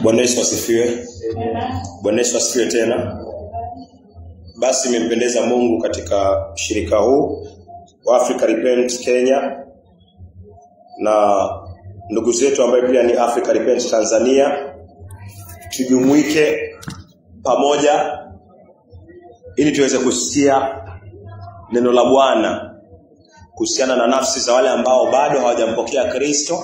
Bwana Yesu asifiwe. Bwana Yesu asifiwe tena. Basi imempendeza Mungu katika shirika huu wa Africa Repent Kenya na ndugu zetu ambao pia ni Africa Repent Tanzania, tujumuike pamoja ili tuweze kusikia neno la Bwana kuhusiana na nafsi za wale ambao bado hawajampokea Kristo,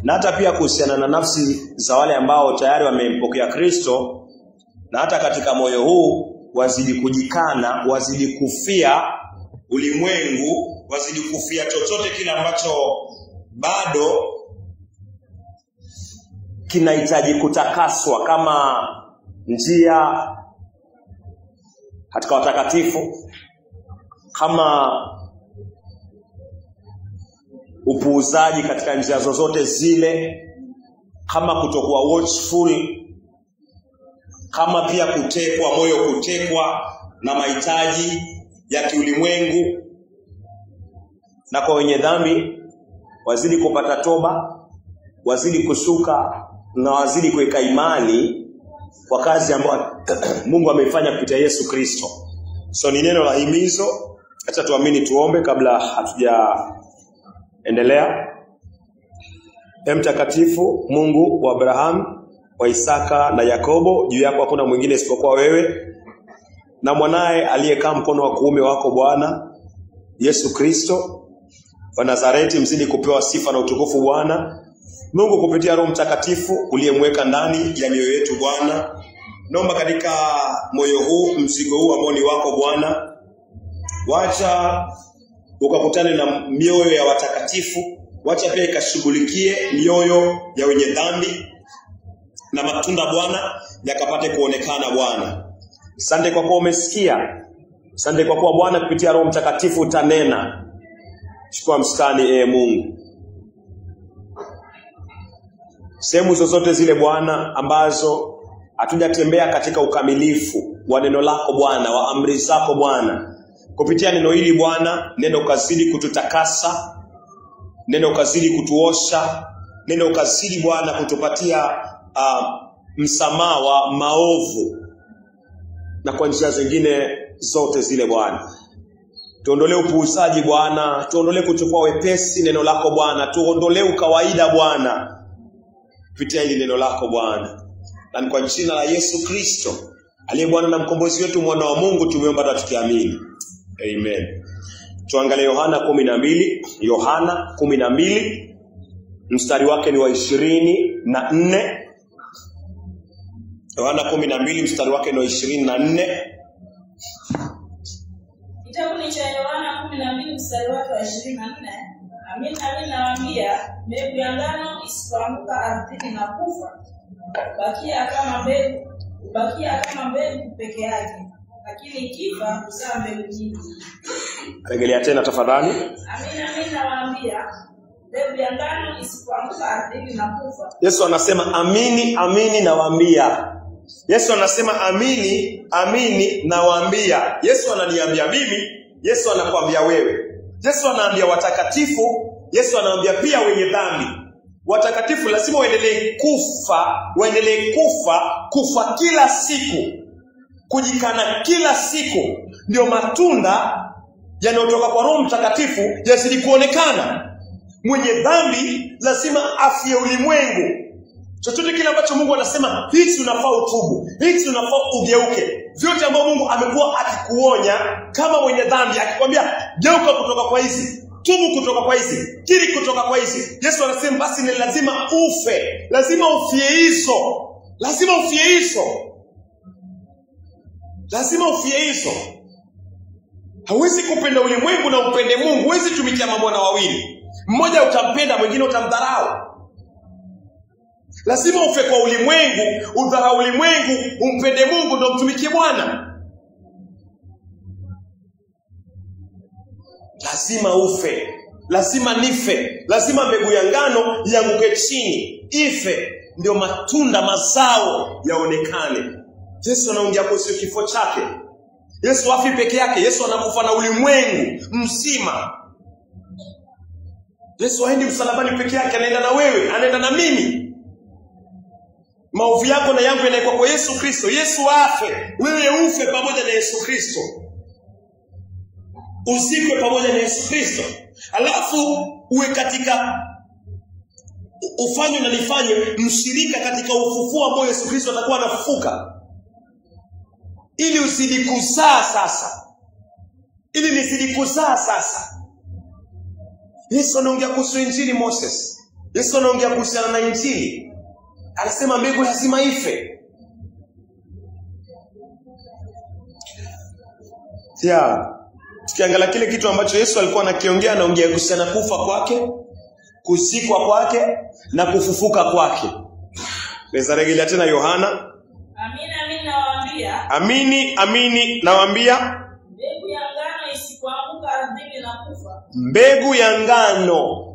na hata pia kuhusiana na nafsi za wale ambao tayari wamempokea Kristo, na hata katika moyo huu wazidi kujikana, wazidi kufia ulimwengu, wazidi kufia chochote kile ambacho bado kinahitaji kutakaswa, kama njia katika watakatifu, kama upuuzaji katika njia zozote zile, kama kutokuwa watchful, kama pia kutekwa, moyo kutekwa na mahitaji ya kiulimwengu. Na kwa wenye dhambi wazidi kupata toba, wazidi kushuka na wazidi kuweka imani kwa kazi ambayo Mungu ameifanya kupitia Yesu Kristo. So ni neno la himizo. Acha tuamini, tuombe kabla hatujaendelea. Mtakatifu Mungu wa Abraham, wa Isaka na Yakobo, juu yako hakuna mwingine isipokuwa wewe, na mwanae aliyekaa mkono wa kuume wako Bwana Yesu Kristo wa Nazareti, mzidi kupewa sifa na utukufu Bwana Mungu kupitia Roho Mtakatifu uliyemweka ndani ya mioyo yetu Bwana. Naomba katika moyo huu, mzigo huu ambao ni wako Bwana, wacha ukakutane na mioyo ya watakatifu, wacha pia ikashughulikie mioyo ya wenye dhambi, na matunda Bwana yakapate kuonekana Bwana. Asante kwa kuwa umesikia. Asante kwa kuwa Bwana kupitia Roho Mtakatifu utanena. Chukua mstari Mungu. Sehemu zozote zile Bwana ambazo hatujatembea katika ukamilifu wa neno lako Bwana, wa amri zako Bwana, kupitia neno hili Bwana, neno ukazidi kututakasa, neno ukazidi kutuosha, neno ukazidi Bwana kutupatia msamaha wa maovu, na kwa njia zingine zote zile Bwana. Tuondolee upuuzaji Bwana, tuondolee kuchukua wepesi neno lako Bwana, tuondolee ukawaida Bwana kupitia hili neno lako Bwana. Na kwa jina la Yesu Kristo aliye Bwana na mkombozi wetu, mwana wa Mungu, tumeomba na tukiamini. Amen. Tuangalie Yohana 12. Yohana 12 mstari wake ni wa 24. Yohana 12 mstari wake ni wa 24. Kitabu ni cha Yohana 12 mstari wake wa 24. Amin, amin nawaambia, mbegu ya ngano isipoanguka ardhini na kufa, hubakia kama mbegu peke yake, lakini ikifa huzaa mbegu nyingi. Rejelea tena tafadhali. Amin, amin nawaambia, mbegu ya ngano isipoanguka ardhini na kufa. Yesu anasema amini, amini nawaambia. Yesu anasema amini, amini nawaambia. Yesu ananiambia mimi, Yesu anakuambia wewe. Yesu anaambia watakatifu, Yesu anaambia pia wenye dhambi. Watakatifu lazima waendelee kufa kila siku, kujikana kila siku, ndio matunda yanayotoka kwa Roho Mtakatifu yazidi kuonekana. Mwenye dhambi lazima afie ulimwengu. Chochote kile ambacho Mungu anasema hichi unafaa utubu, hichi unafaa ugeuke, vyote ambavyo Mungu amekuwa akikuonya kama mwenye dhambi, akikwambia geuka kutoka kwa hizi, tubu kutoka kwa hizi, kiri kutoka kwa hizi, Yesu anasema basi ni lazima ufe, lazima ufie hizo, lazima ufie hizo, lazima ufie hizo. Hauwezi kupenda ulimwengu na upende Mungu. Huwezi tumikia mabwana wawili, mmoja utampenda, mwingine utamdharau. Lazima ufe kwa ulimwengu, udharau ulimwengu, umpende Mungu, ndio mtumikie Bwana. Lazima ufe, lazima nife, lazima mbegu ya ngano ianguke chini, ife, ndio matunda, mazao yaonekane. Yesu anaongea kuhusu kifo chake. Yesu hafi peke yake, Yesu anakufa na ulimwengu mzima. Yesu haendi msalabani peke yake, anaenda na wewe, anaenda na mimi. Maovu yako na yangu yanaikuwa kwa Yesu Kristo. Yesu afe, wewe ufe pamoja na Yesu Kristo. Usikwe pamoja na Yesu Kristo. Alafu uwe katika ufanye na nifanye mshirika katika ufufuo ambao Yesu Kristo atakuwa anafufuka. Ili usidi kuzaa sasa. Ili nisidi kuzaa sasa. Yesu anaongea kuhusu injili Moses. Yesu anaongea kuhusiana na injili. Anasema mbegu lazima ife. Tukiangalia kile kitu ambacho Yesu alikuwa anakiongea, anaongea kuhusiana kufa kwake, kusikwa kwake na kufufuka kwake. Naweza rejelea tena Yohana. Amini nawaambia. Amini nawaambia. Mbegu ya ngano isipoanguka ardhini na kufa. Mbegu ya ngano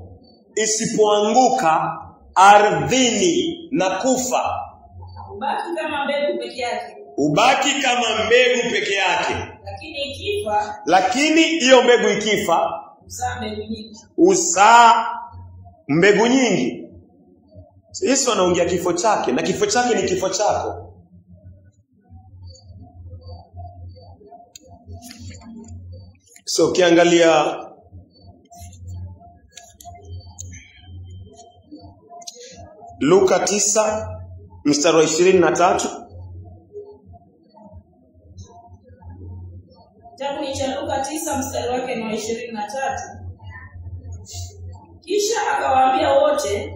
isipoanguka ardhini na kufa. Ubaki kama mbegu peke yake. Ubaki kama mbegu peke yake. Lakini ikifa. Lakini hiyo mbegu ikifa. Uzaa mbegu nyingi. Uzaa mbegu nyingi. Yesu anaongea kifo chake, na kifo chake ni kifo chako. So ukiangalia Luka 9 mstari wa 23. Kitabu ni cha Luka 9 mstari wake ni 23. Kisha akawaambia wote,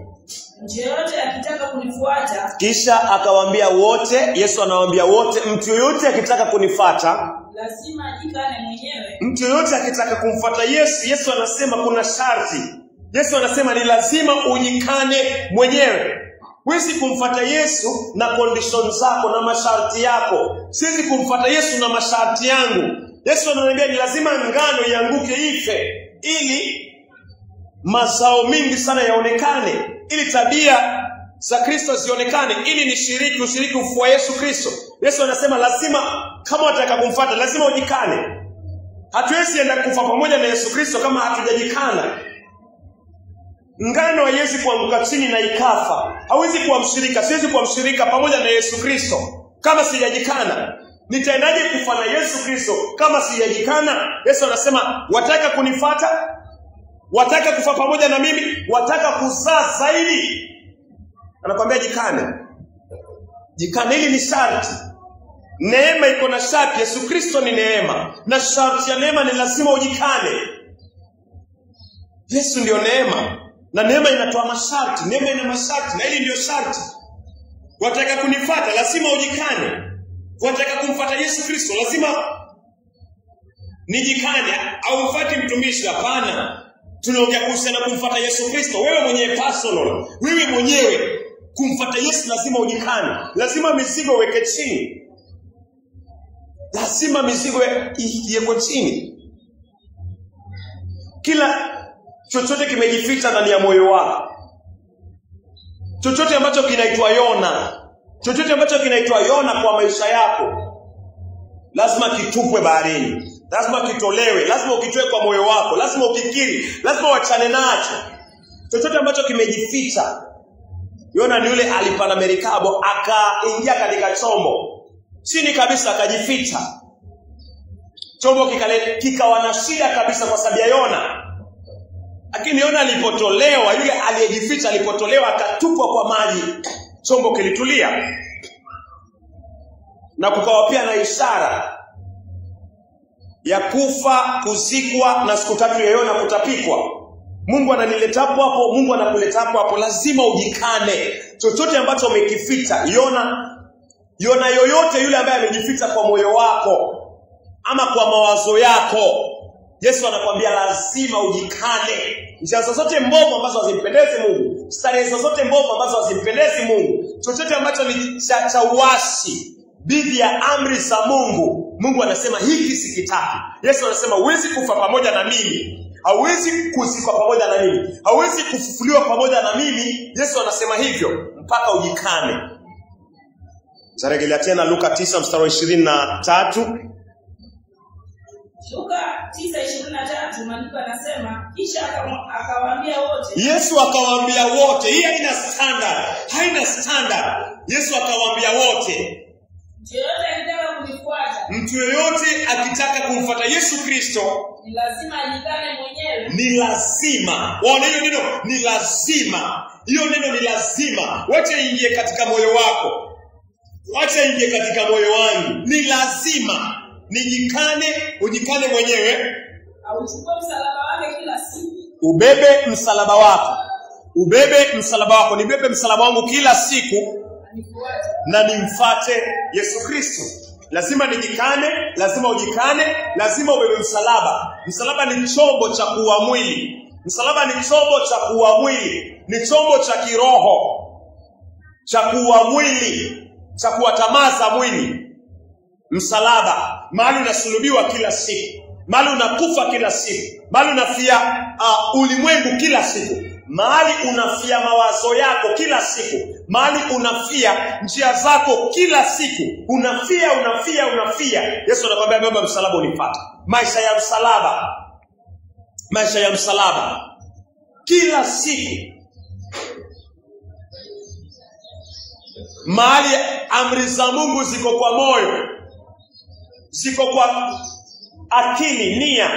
mtu yoyote akitaka kunifuata. Kisha akawaambia wote, Yesu anawaambia wote, mtu yoyote akitaka kunifuata lazima ajikane mwenyewe. Mtu yoyote akitaka kumfuata Yesu, Yesu anasema kuna sharti. Yesu anasema ni lazima ujikane mwenyewe. Huwezi kumfuata Yesu na conditions zako na masharti yako. Siwezi kumfuata Yesu na masharti yangu. Yesu ananiambia ni lazima ngano ianguke ife, ili mazao mingi sana yaonekane, ili tabia za Kristo zionekane, ili ushiriki ufufuo wa Yesu Kristo. Yesu anasema lazima, kama unataka kumfuata lazima ujikane. Hatuwezi enda kufa pamoja na Yesu Kristo kama hatujajikana. Ngano haiwezi kuanguka chini na ikafa. Hawezi kuwa mshirika, siwezi kuwa mshirika pamoja na Yesu Kristo kama sijajikana. Nitaendaje kufa na Yesu Kristo kama sijajikana? Yesu anasema wataka kunifuata, wataka kufa pamoja na mimi, wataka kuzaa zaidi, anakuambia jikane. Jikane, hili ni sharti. Neema iko na sharti. Yesu Kristo ni neema, na sharti ya neema ni lazima ujikane. Yesu ndio neema, na neema inatoa masharti. Neema ina masharti, na hili ndio sharti. Wataka kunifuata lazima ujikane. Wataka kumfuata Yesu Kristo lazima nijikane. Au mfuati mtumishi, hapana. Tunaongea kuhusiana kumfuata Yesu Kristo. Wewe mwenyewe personal, wewe mwenyewe kumfuata Yesu lazima ujikane. Lazima mizigo weke chini. Lazima mizigo iweke chini. Kila chochote kimejificha ndani ya moyo wako. Chochote ambacho kinaitwa Yona, chochote ambacho kinaitwa Yona kwa maisha yako, lazima kitupwe baharini. Lazima kitolewe, lazima ukitoe kwa moyo wako, lazima ukikiri, lazima uachane nacho. Chochote ambacho kimejificha. Yona ni yule alipanda merikabo, akaingia katika chombo chini kabisa, akajificha. Chombo kikawa na shida kabisa kwa sababu ya Yona. Lakini Yona alipotolewa, yule aliyejificha alipotolewa, akatupwa kwa maji, chombo kilitulia. Na kukawa pia na ishara ya kufa, kuzikwa na siku 3 ya Yona kutapikwa. Mungu ananileta hapo, Mungu anakuleta hapo. Lazima ujikane. Chochote ambacho umekificha, Yona yoyote yule ambaye amejificha kwa moyo wako ama kwa mawazo yako, Yesu anakuambia lazima ujikane. Njia zozote mbovu ambazo hazimpendezi Mungu, starehe zozote mbovu ambazo hazimpendezi Mungu, chochote ambacho ni cha uasi dhidi ya amri za Mungu, Mungu anasema hiki sikitaki. Yesu anasema huwezi kufa pamoja na mimi, hauwezi kuzikwa pamoja na mimi, hauwezi kufufuliwa pamoja na mimi. Yesu anasema hivyo mpaka ujikane. Zarejelea tena Luka 9 mstari wa 23. Luka 9:23 maandiko yanasema kisha akawaambia wote. Yesu akawaambia wote. Hii haina standard. Haina standard. Yesu akawaambia wote. Mtu yoyote akitaka kumfuata Yesu Kristo ni lazima ajikane mwenyewe. Ni lazima. Waona hiyo neno ni lazima. Hiyo neno ni lazima. Wacha ingie katika moyo wako. Wacha ingie katika moyo wangu. Ni lazima. Ujikane mwenyewe. Auchukue msalaba wake kila siku. Ubebe msalaba wako. Ubebe msalaba wako. Nibebe msalaba wangu kila siku na nimfuate Yesu Kristo. Lazima nijikane, lazima ujikane, lazima ubebe msalaba. Msalaba ni chombo cha kuua mwili. Msalaba ni chombo cha kuua mwili. Ni chombo cha kiroho cha kuua mwili, cha kuwatamaza mwili. Msalaba, mahali unasulubiwa kila siku, mahali unakufa kila siku, mahali unafia ulimwengu kila siku, mahali unafia mawazo yako kila siku, mahali unafia njia zako kila siku, unafia. Yesu anakuambia beba msalaba unifuate. Maisha ya msalaba kila siku. Mahali amri za Mungu ziko kwa moyo, ziko kwa akili, nia.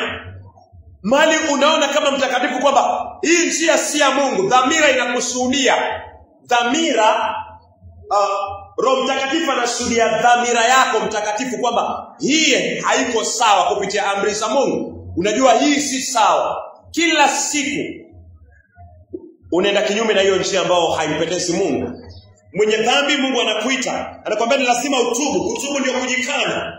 Mahali unaona kama mtakatifu kwamba hii njia si ya Mungu, dhamira inakusudia. Dhamira, Roho Mtakatifu anashuhudia dhamira yako mtakatifu kwamba hii haiko sawa kupitia amri za Mungu. Unajua hii si sawa. Kila siku unaenda kinyume na hiyo njia ambayo haimpendezi Mungu. Mwenye dhambi Mungu anakuita, anakuambia ni lazima utubu. Kutubu ndio kujikana.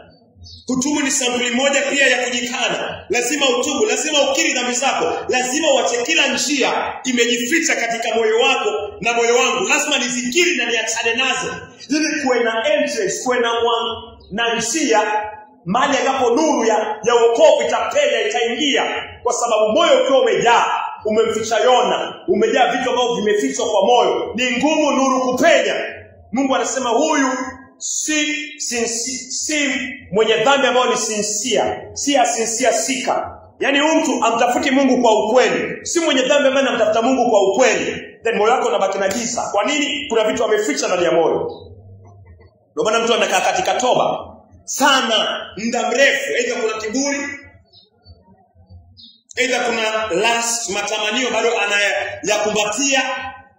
Kutubu ni sampuli moja pia ya kujikana. Lazima utubu, lazima ukiri dhambi zako, lazima uache kila njia imejificha katika moyo wako na moyo wangu. Lazima nizikiri na niachane nazo. Ili kuwe na entrance, kuwe na njia mahali ambapo nuru ya wokovu itapenya, itaingia. Kwa sababu moyo ukiwa umejaa, umemficha Yona, umejaa vitu ambavyo vimefichwa kwa moyo, ni ngumu nuru kupenya. Mungu anasema huyu si mwenye dhambi ambao ni sincere, si sika. Yaani mtu amtafuti Mungu kwa ukweli, si mwenye dhambi ambaye anamtafuta Mungu kwa ukweli. Then moyo wako unabaki na giza. Kwa nini? Kuna vitu ameficha ndani ya moyo. Ndio maana mtu anakaa katika toba sana muda mrefu, aidha kuna kiburi, aidha kuna lust, matamanio bado anayakumbatia.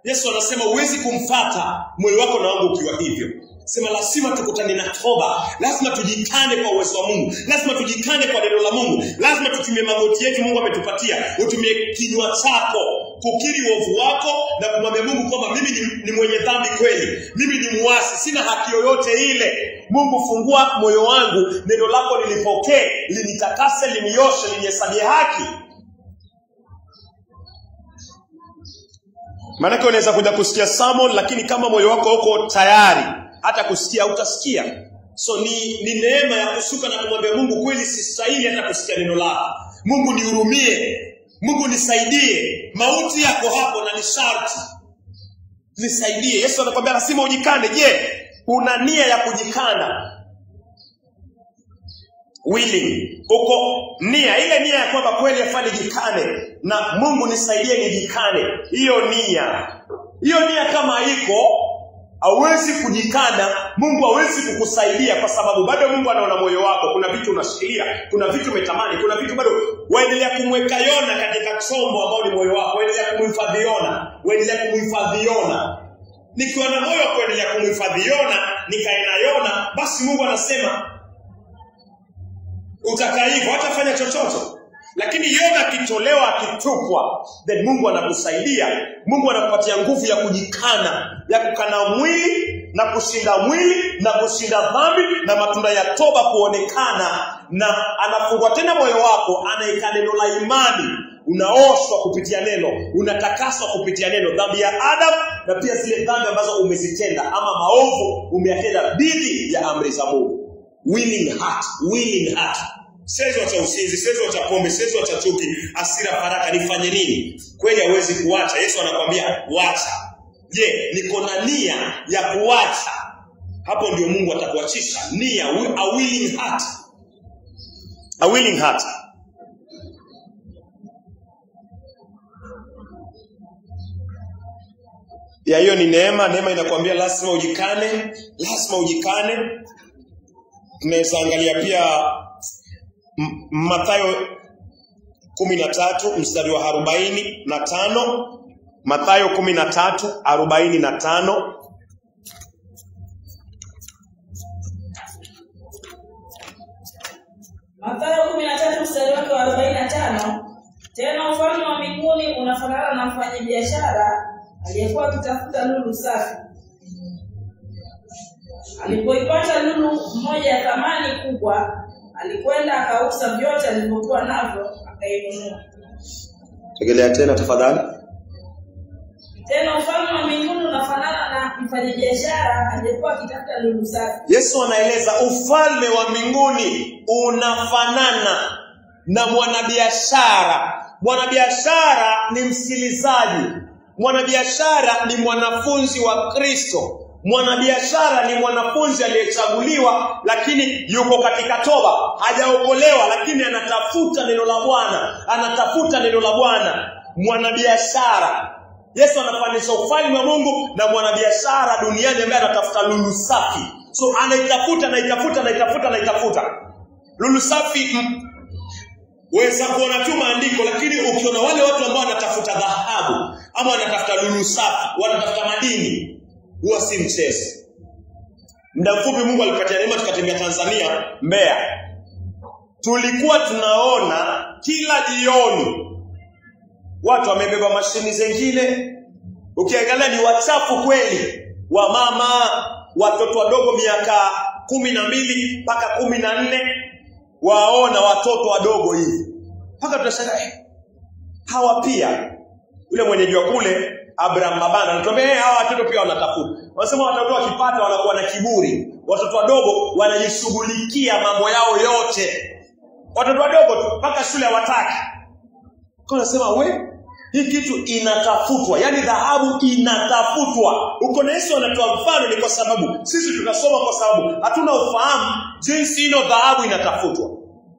Yesu anasema huwezi kumfuata moyo wako na wangu ukiwa hivyo. Sema lazima tukutane na toba. Lazima tujikane kwa uwezo wa Mungu. Lazima tujikane kwa neno la Mungu. Lazima tutumie magoti yetu Mungu ametupatia. Utumie kinywa chako kukiri uovu wako na kumwambia Mungu kwamba mimi ni mwenye dhambi kweli. Mimi ni muasi, sina haki yoyote ile. Mungu, fungua moyo wangu, neno lako lilipokee, linitakase, linioshe, linihesabie haki. Maana unaweza kuja kusikia sermon, lakini kama moyo wako uko tayari hata kusikia utasikia. So ni neema ya kushuka na kumwambia Mungu, kweli sistahili hata kusikia neno lako. Mungu nihurumie. Mungu nisaidie. Mauti yako hapo na ni sharti. Nisaidie. Yesu anakuambia lazima ujikane. Je, una nia ya kujikana? Willing. Uko nia, ile nia ya kwamba kweli afanye jikane na Mungu nisaidie nijikane. Hiyo nia kama iko, hauwezi kujikana, Mungu hawezi kukusaidia kwa sababu bado Mungu anaona moyo wako. Kuna vitu unashikilia, kuna vitu umetamani, kuna vitu bado waendelea kumweka Yona katika chombo ambao ni moyo wako. Waendelea kumhifadhi Yona. Nikiwa na moyo wa kuendelea kumhifadhi Yona, nikae na Yona, basi Mungu anasema utakaa hivyo, hatafanya chochote. Lakini Yona akitolewa, akitupwa, then Mungu anakusaidia. Mungu anakupatia nguvu ya kujikana, ya kukana mwili na kushinda mwili na kushinda dhambi na matunda ya toba kuonekana, na anafungua tena moyo wako, anaika neno la imani. Unaoshwa kupitia neno, unatakaswa kupitia neno, dhambi ya Adam na pia zile dhambi ambazo umezitenda ama maovu umeyatenda dhidi ya amri za Mungu. Willing heart. Sezo cha usinzi, sezo cha pombe, sezo cha chuki, hasira, faraka, nifanye nini? Kweli hawezi kuacha. Yesu anakuambia wacha. Je, niko na nia ya kuacha? Hapo ndio Mungu atakuachisha. Nia, a willing heart. ya hiyo ni neema. Neema inakuambia lazima ujikane, lazima ujikane. Tunaweza angalia pia Mathayo 13 mstari wa 45. Mathayo 13:45. Mathayo 13 mstari wake wa 45. Tena ufalme wa mbinguni unafanana na mfanyabiashara aliyekuwa akitafuta lulu safi. Alipoipata lulu moja ya thamani kubwa, alikwenda akauza vyote alivyokuwa navyo akainunua. Tegelea tena tafadhali. Tena ufalme wa mbinguni unafanana na mfanyabiashara aliyekuwa akitafuta lulu safi. Yesu anaeleza ufalme wa mbinguni unafanana na mwanabiashara. Mwanabiashara ni msikilizaji. Mwanabiashara ni mwanafunzi wa Kristo. Mwanabiashara ni mwanafunzi aliyechaguliwa lakini yuko katika toba. Hajaokolewa lakini anatafuta neno la Bwana. Anatafuta neno la Bwana. Mwanabiashara. Yesu anafanisha ufalme wa Mungu na mwanabiashara duniani ambaye anatafuta lulu safi. So anaitafuta. Lulu safi weza kuona tu maandiko, lakini ukiona wale watu ambao wanatafuta dhahabu ama wanatafuta lulu safi, wanatafuta madini, huwa si mchezo. Muda mfupi Mungu alipatia neema tukatembea Tanzania, Mbeya. Tulikuwa tunaona kila jioni watu wamebeba mashini zingine. Ukiangalia ni wachafu kweli. Wamama, watoto wadogo miaka 12 mpaka 14, waona watoto wadogo hivi. Mpaka tunashangaa hawa pia. Yule mwenyeji wa kule Abraham Mabana anatuambia hawa watoto pia wanatafuta. Wanasema watoto wakipata wanakuwa na kiburi. Watoto wadogo wanajishughulikia mambo yao yote. Watoto wadogo tu mpaka shule hawataki. Kwa nasema hii kitu inatafutwa. Yaani dhahabu inatafutwa. Uko na Yesu anatoa mfano ni kwa sababu sisi tunasoma kwa sababu hatuna ufahamu jinsi ino dhahabu inatafutwa.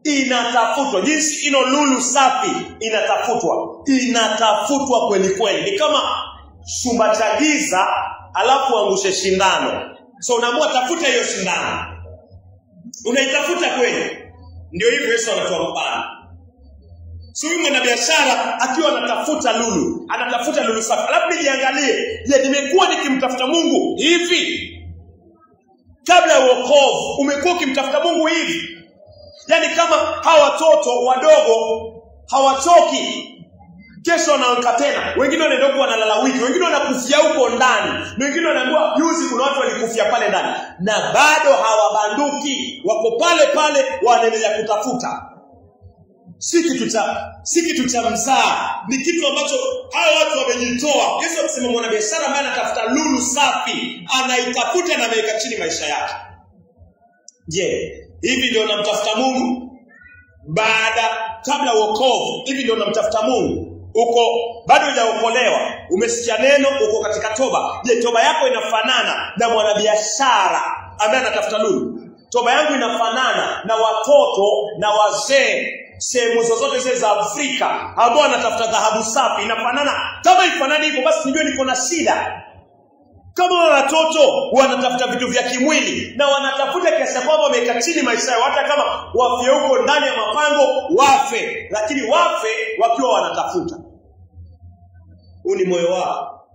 Inatafutwa. Jinsi ino lulu safi inatafutwa. Inatafutwa kweli kweli. Ni kama chumba cha giza alafu angushe shindano. So unaamua tafuta hiyo shindano. Unaitafuta kweli. Ndio hivyo Yesu anatoa mfano. So huyu mwanabiashara akiwa anatafuta lulu, anatafuta lulu safi. Alafu nijiangalie, je, nimekuwa nikimtafuta Mungu hivi? Kabla ya wokovu, umekuwa ukimtafuta Mungu hivi? Yaani kama hawa watoto wadogo hawachoki, kesho wanaamka tena. Wengine wanaenda wanalala wiki, wengine wanakufia huko ndani. Wengine wanaambiwa juzi kuna watu walikufia pale ndani. Na bado hawabanduki, wako pale pale wanaendelea kutafuta. Si kitu cha mzaa, ni kitu ambacho hao watu wamejitoa. Yesu akisema mwanabiashara ambaye anatafuta lulu safi, anaitafuta na ameweka chini maisha yake. Je, hivi ndio unamtafuta Mungu? Kabla wokovu, hivi ndio unamtafuta Mungu? Uko bado hujaokolewa, umesikia neno, uko katika toba. Je, toba yako inafanana na mwanabiashara ambaye anatafuta lulu? Toba yangu inafanana na watoto na wazee sehemu zozote zile za Afrika ambao wanatafuta dhahabu safi? Inafanana? Kama ifanani hivyo basi nijue niko na shida. Kama watoto wanatafuta vitu vya kimwili na wanatafuta kiasi kwamba wameka chini maisha yao, hata kama wafie huko ndani ya mapango wafe, lakini wafe wakiwa wanatafuta. Huu ni moyo wao.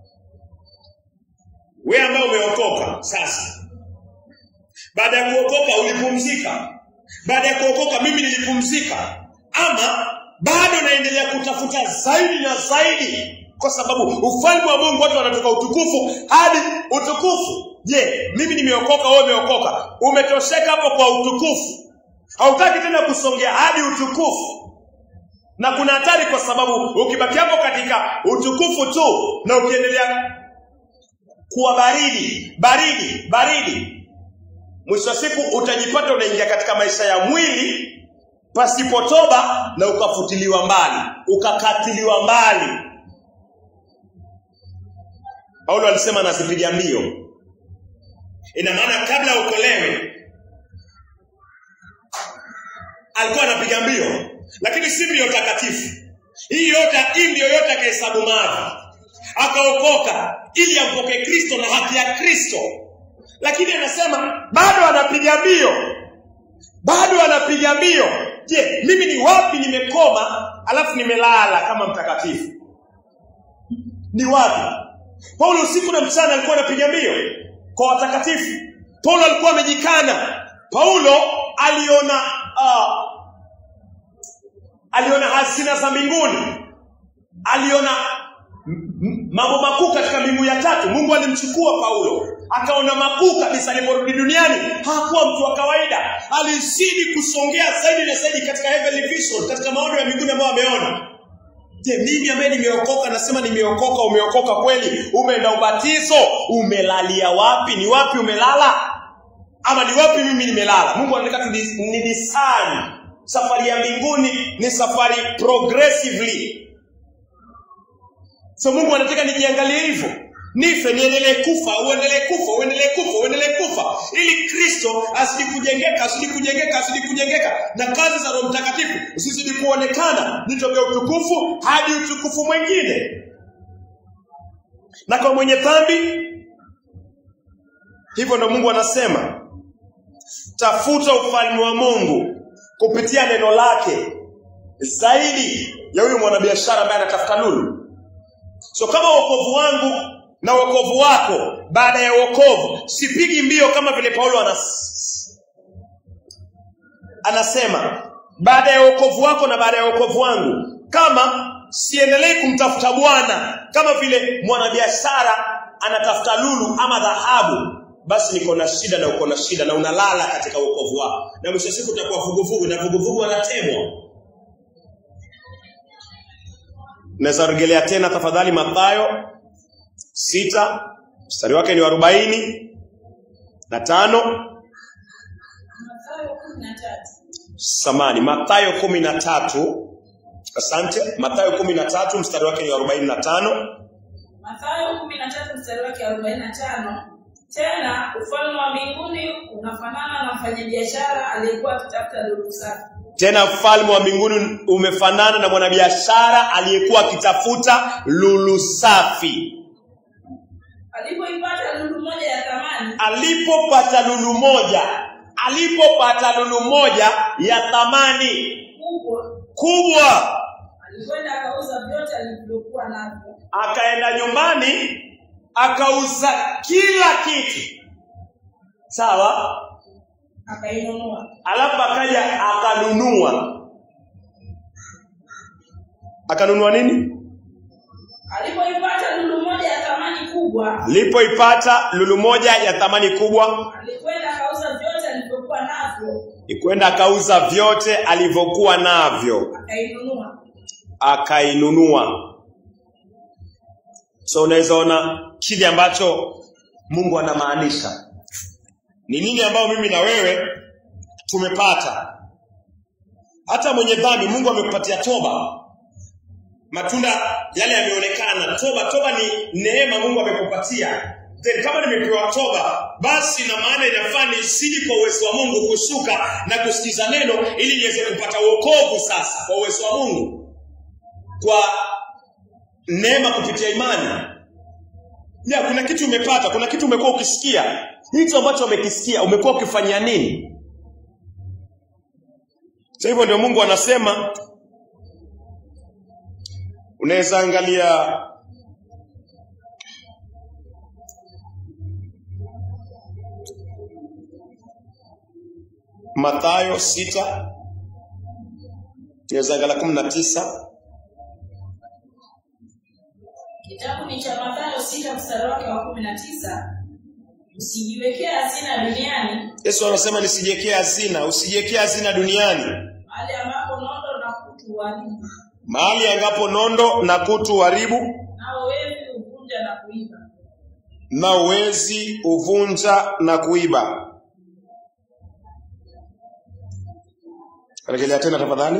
Wewe ambao umeokoka sasa, baada ya kuokoka ulipumzika? Baada ya kuokoka mimi nilipumzika? Ama bado naendelea kutafuta zaidi na zaidi? Kwa sababu ufalme wa Mungu watu wanatoka utukufu hadi utukufu. Je, mimi nimeokoka, wewe umeokoka? Umetosheka hapo kwa utukufu? Hautaki tena kusongea hadi utukufu? Na kuna hatari, kwa sababu ukibaki hapo katika utukufu tu na ukiendelea kuwa baridi, mwisho wa siku utajipata unaingia katika maisha ya mwili pasipo toba na ukafutiliwa mbali, ukakatiliwa mbali. Paulo alisema nasipiga mbio. Ina maana kabla ukolewe alikuwa anapiga mbio, lakini si mbio takatifu. Hii ndio yote akahesabu mavi. akaokoka ili ampokee Kristo na haki ya Kristo. Lakini anasema bado anapiga mbio. Je, mimi ni wapi nimekoma alafu nimelala kama mtakatifu? Ni wapi? Paulo usiku na mchana alikuwa anapiga mbio kwa watakatifu. Paulo alikuwa amejikana. Paulo aliona hazina za mbinguni. Aliona mambo makuu katika mbingu ya tatu. Mungu alimchukua Paulo, akaona makuu kabisa. Aliporudi duniani hakuwa mtu wa kawaida. Alizidi kusongea zaidi na zaidi katika heavenly vision, katika maono ya mbinguni ambayo ameona. Je, mimi ambaye nimeokoka nasema nimeokoka? Umeokoka kweli? Umeenda ubatizo? Umelalia wapi? Ni wapi umelala? Ama ni wapi mimi nimelala? Mungu anataka ni discern. Safari ya mbinguni ni safari progressively. So Mungu anataka nijiangalie hivyo. Nife, niendelee kufa, uendelee kufa. Ili Kristo asidi kujengeka. Na kazi za Roho Mtakatifu usizidi kuonekana. Nitoke utukufu hadi utukufu mwingine. Na kwa mwenye dhambi, hivyo ndo Mungu anasema, tafuta ufalme wa Mungu kupitia neno lake zaidi ya huyu mwanabiashara ambaye anatafuta lulu. So kama wokovu wangu na wokovu wako, baada ya wokovu sipigi mbio kama vile Paulo anasema, baada ya wokovu wako na baada ya wokovu wangu, kama siendelei kumtafuta Bwana kama vile mwanabiashara anatafuta lulu ama dhahabu, basi niko na shida na uko na shida na unalala katika wokovu wako. Na mwisho siku utakuwa vuguvugu, na vuguvugu wanatemwa. Naweza rejelea tena tafadhali Mathayo 6 mstari wake ni 45. Mathayo 13. Asante. Mathayo 13 mstari wake ni 45. Mathayo 13 mstari wake 45. Tena ufalme wa mbinguni unafanana na mfanyabiashara aliyekuwa akitafuta lulu safi. Tena ufalme wa mbinguni umefanana na mwanabiashara aliyekuwa akitafuta lulu safi. Alipopata lulu moja ya thamani. Alipopata lulu moja ya thamani kubwa. Alikwenda akauza vyote alivyokuwa navyo. Akaenda nyumbani akauza kila kitu. Sawa? Akainunua. Alafu akaja akanunua. Akanunua nini? Alipoipata lulu moja ya thamani kubwa. Alipoipata lulu moja ya thamani kubwa, alikwenda akauza vyote alivyokuwa navyo. Ikwenda akauza vyote alivyokuwa navyo. Akainunua. So unaweza ona kile ambacho Mungu anamaanisha. Ni nini ambao mimi na wewe tumepata? Hata mwenye dhambi Mungu amekupatia toba. Matunda yale yameonekana. Toba ni neema Mungu amekupatia. Then kama nimepewa toba, basi na maana inafaa nizidi kwa uwezo wa Mungu kushuka na kusikiza neno ili niweze kupata wokovu sasa kwa uwezo wa Mungu. Kwa neema kupitia imani. Ya, kuna kitu umepata, kuna kitu umekuwa ukisikia. Hicho ambacho umekisikia, umekuwa ukifanyia nini? Sasa hivyo ndio Mungu anasema, unaweza angalia Mathayo 6, unaweza angalia 19. Kitabu ni cha Mathayo 6 mstari wake wa 19. Usijiwekee hazina duniani. Yesu anasema nisijiwekee hazina, usijiwekee hazina duniani. Mahali ambapo nondo na kutu huharibu. Mahali ambapo nondo na kutu huharibu. Nao wezi huvunja na kuiba. Nao wezi huvunja na kuiba. Rejelea tena tafadhali.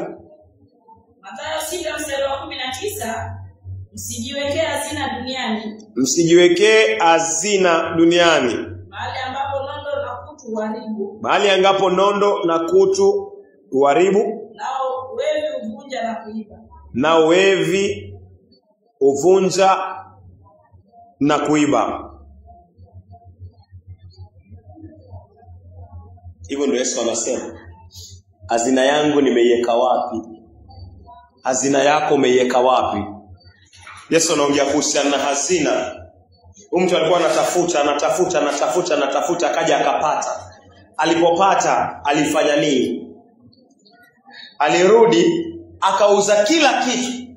Mathayo 6 mstari wa 19. Msijiwekee hazina duniani. Msijiwekee hazina duniani. Mahali ambapo nondo na kutu huharibu. Mahali ambapo nondo na kutu huharibu. Nao wevi huvunja na kuiba. Nao wevi huvunja na kuiba. Hivyo ndio Yesu anasema, hazina yangu nimeiweka wapi? Hazina yako umeiweka wapi? Yesu anaongea kuhusiana na hazina. Mtu alikuwa anatafuta akaja akapata. Alipopata alifanya nini? Alirudi akauza kila kitu,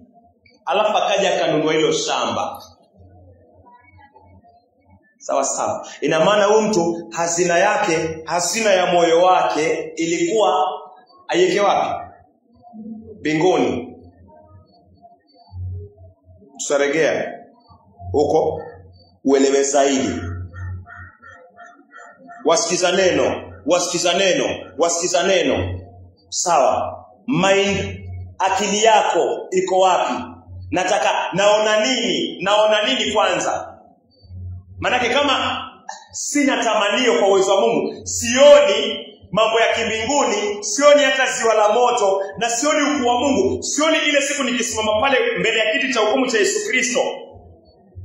alafu akaja akanunua hilo shamba. Sawa sawa. Ina maana huyu mtu hazina yake, hazina ya moyo wake ilikuwa aiweke wapi? Mbinguni. Tusaregea huko uelewe zaidi. Wasikiza neno. Sawa. Akili yako iko wapi? Naona nini kwanza? Manake kama sina tamanio kwa uwezo wa Mungu, sioni mambo ya kimbinguni, sioni hata ziwa la moto, na sioni ukuu wa Mungu, sioni ile siku nikisimama pale mbele ya kiti cha hukumu cha Yesu Kristo.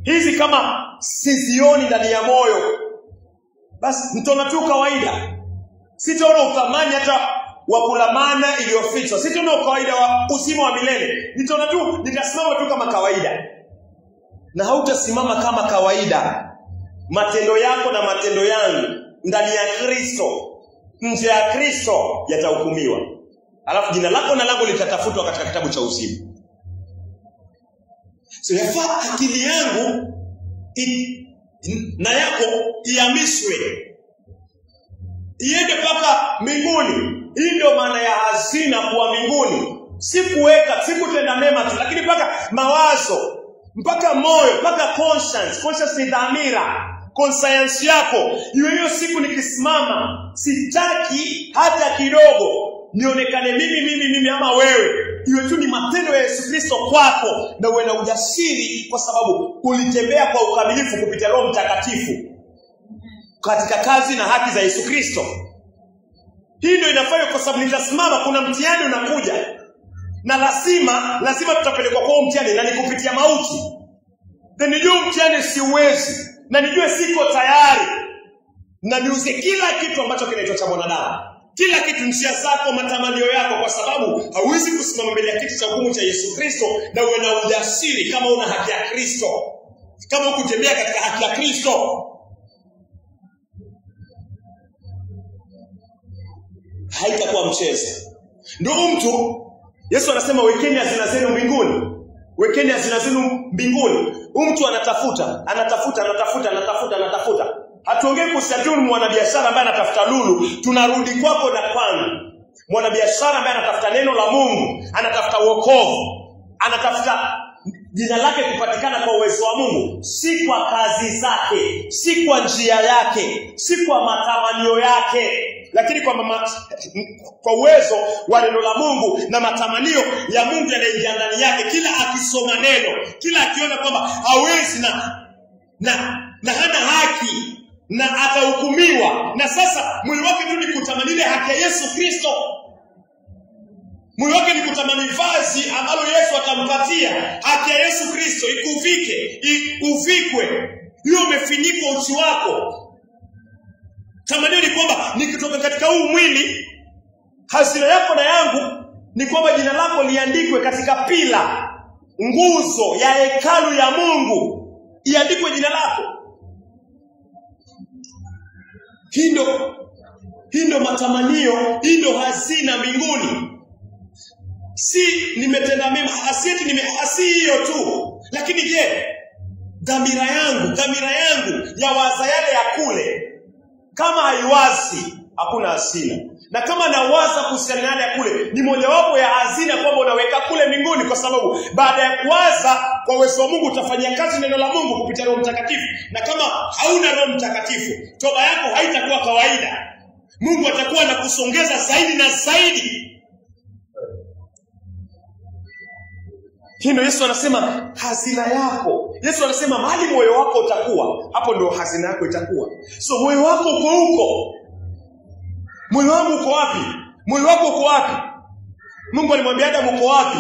Hizi kama sizioni ndani ya moyo, basi nitaona tu kawaida. Sitaona uthamani hata wa kulamana iliyofichwa. Sitaona kawaida wa uzima wa milele. Nitasimama tu kama kawaida. Na hautasimama kama kawaida. Matendo yako na matendo yangu ndani ya Kristo, nje ya Kristo yatahukumiwa. Alafu jina lako na langu litatafutwa katika kitabu cha uzima. So yafaa akili yangu na yako ihamishwe, iende mpaka mbinguni. Hii ndio maana ya hazina kuwa mbinguni. Si kutenda mema tu, lakini mpaka mawazo, mpaka moyo, mpaka conscience. Conscience ni dhamira. Conscience yako iwe hiyo siku nikisimama, sitaki hata kidogo nionekane mimi ama wewe. Iwe tu ni matendo ya Yesu Kristo kwako, na uwe na ujasiri kwa sababu ulitembea kwa ukamilifu kupitia Roho Mtakatifu katika kazi na haki za Yesu Kristo. Hii ndio inafanya, kwa sababu nitasimama, kuna mtihani unakuja, na lazima tutapelekwa kwa mtihani, na nikupitia mauti. Na nijue mtihani siwezi, na nijue siko tayari, na niuze kila kitu ambacho kinaitwa cha mwanadamu. Kila kitu, njia zako, matamanio yako, kwa sababu hauwezi kusimama mbele ya kiti cha hukumu cha Yesu Kristo na uwe na ujasiri kama una haki ya Kristo, kama ukutembea katika haki ya Kristo. Haitakuwa mchezo. Ndio mtu Yesu anasema wekeni hazina zenu mbinguni. Wekeni hazina zenu mbinguni. Mtu anatafuta. Hatuongei kuhusu mwanabiashara ambaye anatafuta lulu. Tunarudi kwako na kwangu. Mwanabiashara ambaye anatafuta neno la Mungu, anatafuta wokovu, anatafuta jina lake kupatikana kwa uwezo wa Mungu, si kwa kazi zake, si kwa njia yake, si kwa matamanio yake, lakini kwa uwezo wa neno la Mungu na matamanio ya Mungu yanayoingia ndani yake. Kila akisoma neno, kila akiona kwamba hawezi na hana haki na atahukumiwa, na sasa moyo wake tu ni kutamani ile haki ya Yesu Kristo. Moyo wake ni kutamani vazi ambalo Yesu atampatia, haki ya Yesu Kristo uvikwe. Hiyo umefinikwa uchi wako. Tamanio ni kwamba nikitoka katika huu mwili, hazina yako na yangu ni kwamba jina lako liandikwe katika pila, nguzo ya hekalu ya Mungu, iandikwe jina lako. Hii ndo matamanio, hii ndo hazina mbinguni. Si nimetenda mema, asi hiyo tu. Lakini je, dhamira yangu ya waza yale ya kule, kama haiwazi, hakuna hazina. Na kama nawaza kuhusiana na yale ya kule, ni mojawapo ya hazina kwamba unaweka kule mbinguni, kwa sababu baada ya kuwaza kwa uwezo wa Mungu utafanyia kazi neno la Mungu kupitia Roho Mtakatifu. Na kama hauna Roho Mtakatifu, toba yako haitakuwa kawaida. Mungu atakuwa anakusongeza zaidi na zaidi. Hino Yesu anasema hazina yako. Yesu anasema mahali moyo wako utakuwa, hapo ndio hazina yako itakuwa. So moyo wako uko huko. Moyo wangu uko wapi? Moyo wako uko wapi? Mungu alimwambia Adamu uko wapi?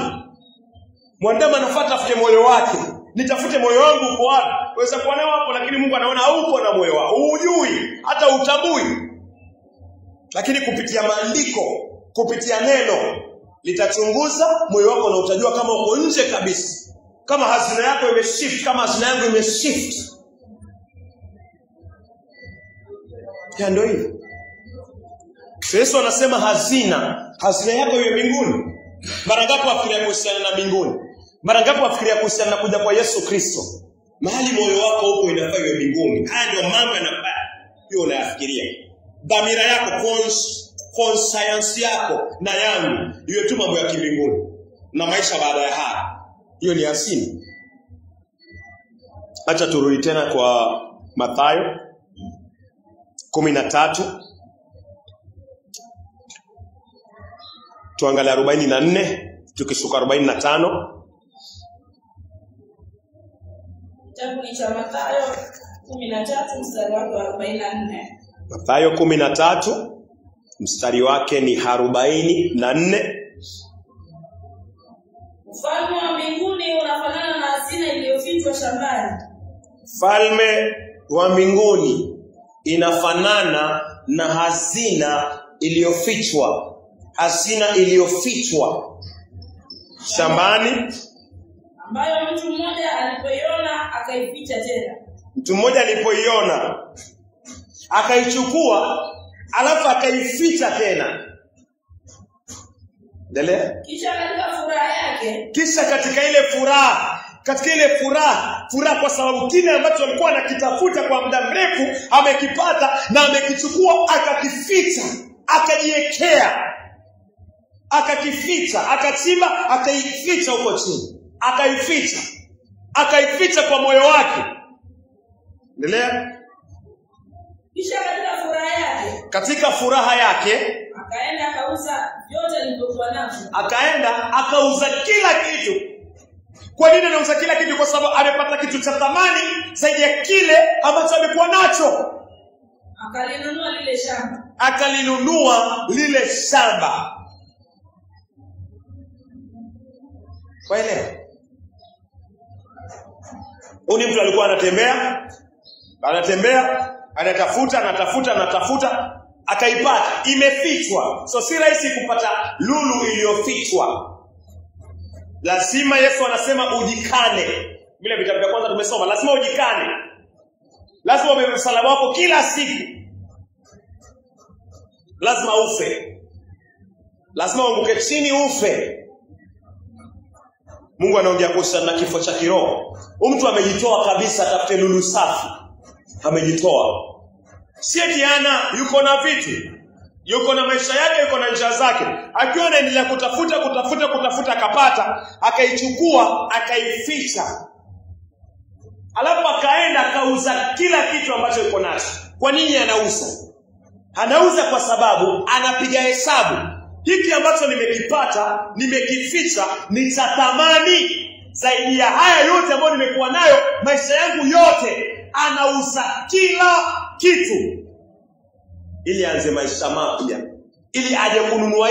Mwanadamu anafuata afike moyo wake. Nitafute moyo wangu uko wapi? Waweza kuwa nao hapo, lakini Mungu anaona hauko na moyo wako. Hujui, hata utambui. Lakini kupitia maandiko, kupitia neno, litachunguza moyo wako na utajua kama uko nje kabisa. Kama hazina yako imeshift, kama hazina yangu imeshift. Ya ndio hivyo. Yesu anasema hazina yako iwe mbinguni. Mara ngapi wafikiria kuhusiana na mbinguni? Mara ngapi wafikiria kuhusiana na kuja kwa Yesu Kristo? Mahali moyo wako uko inafaa iwe mbinguni. Haya ndio mambo yanafaa. Hiyo unayafikiria. Dhamira yako, conscience yako na yangu iwe tu mambo ya kimbinguni na maisha baada ya haya. Hiyo ni asili. Acha turudi tena kwa Mathayo 13. Tuangalie 44 tukishuka 45. Kitabu cha Mathayo 13 mstari wake wa 44. Mathayo 13 mstari wake ni 44. Ufalme wa mbinguni unafanana na hazina iliyofichwa shambani. Ufalme wa mbinguni inafanana na hazina iliyofichwa. Hazina iliyofichwa shambani, ambayo mtu mmoja alipoiona akaificha tena. Mtu mmoja alipoiona akaichukua, alafu akaificha tena. Endelea. Kisha katika ile furaha, kwa sababu kile ambacho alikuwa anakitafuta kwa muda mrefu amekipata na amekichukua, akakificha, akajiwekea, akakificha, akachimba, akaificha huko chini, akaificha kwa moyo wake. Endelea. Kisha katika furaha yake akaenda akauza vyote alivyokuwa navyo. Akaenda akauza kila kitu. Kwa nini anauza kila kitu? Kwa sababu amepata kitu cha thamani zaidi ya kile ambacho amekuwa nacho. Akalinunua lile shamba. Waelewa? Huyu mtu alikuwa anatafuta, akaipata, imefichwa. So si rahisi kupata lulu iliyofichwa. Lazima Yesu anasema ujikane. Vile vitabu vya kwanza tumesoma, lazima ujikane. Lazima ubebe msalaba wako kila siku. Lazima ufe. Lazima uanguke chini ufe. Mungu anaongea kuhusiana na kifo cha kiroho. Huyu mtu amejitoa kabisa, atafute lulu safi. Amejitoa. Si eti ana yuko na vitu, yuko na maisha yake, yuko na njia zake. Akiwa anaendelea kutafuta akapata, akaichukua, akaificha. Alafu akaenda akauza kila kitu ambacho yuko nacho. Kwa nini anauza? Anauza kwa sababu anapiga hesabu. Hiki ambacho nimekipata, nimekificha, ni cha thamani zaidi ya haya yote ambayo nimekuwa nayo maisha yangu yote. Anauza kila kitu ili aanze maisha mapya, ili aje kununua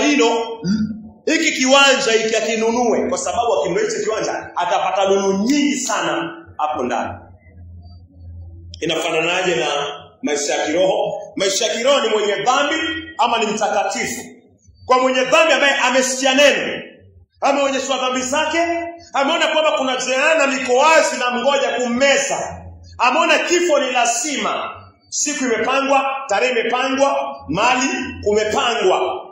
hiki kiwanja hiki akinunue, kwa sababu akinunua hiki kiwanja atapata lulu nyingi sana hapo ndani. Inafananaje na maisha ya kiroho? Maisha ya kiroho ni mwenye dhambi ama ni mtakatifu? Kwa mwenye dhambi ambaye amesikia neno, ameonyeshwa dhambi zake, ameona kwamba kuna jehanamu liko wazi na mngoja kummeza, ameona kifo ni lazima, siku imepangwa, tarehe imepangwa, mali kumepangwa,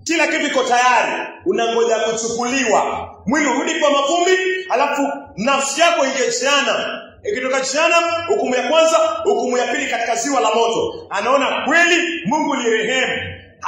kila kitu iko tayari, unangoja kuchukuliwa, mwili urudi kwa mavumbi, alafu nafsi yako ingie jehanamu. Ikitoka jehanamu, hukumu ya kwanza, hukumu ya pili katika ziwa la moto. Anaona kweli Mungu ni rehemu,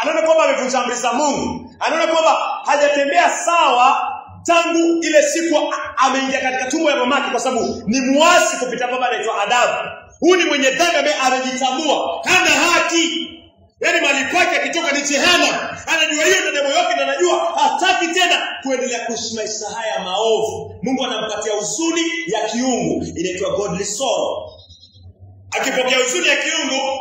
anaona kwamba amevunja amri za Mungu, anaona kwamba hajatembea sawa tangu ile siku ameingia katika tumbo ya mamake, kwa sababu ni muasi kupita baba anaitwa Adamu. Huyu ni mwenye dhambi ambaye amejitambua, hana haki. Yaani mali pake akitoka ni jehanamu. Anajua hiyo ndio moyo wake, na anajua hataki tena kuendelea kuishi maisha haya maovu. Mungu anampatia huzuni ya kiungu, inaitwa godly sorrow. Akipokea huzuni ya kiungu,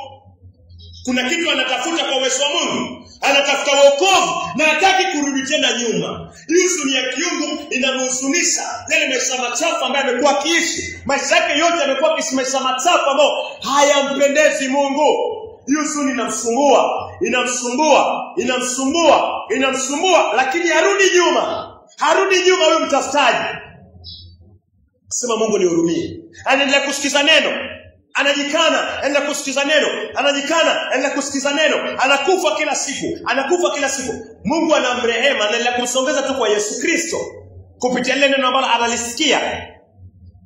kuna kitu anatafuta kwa uwezo wa Mungu. Anatafuta wokovu na hataki kurudi tena nyuma. Hii huzuni ya kiungu inamhuzunisha yale maisha machafu ambayo amekuwa akiishi. Maisha yake yote amekuwa akiishi maisha machafu ambayo hayampendezi Mungu. Hii huzuni inamsumbua, lakini harudi nyuma huyo mtafutaji. Sema Mungu nihurumie. Anaendelea kusikiza neno. Anajikana, anaendelea kusikiza neno. Anaendelea kusikiza neno. Anakufa kila siku. Mungu anamrehema, anaendelea kumsongeza tu kwa Yesu Kristo kupitia ile neno ambalo analisikia.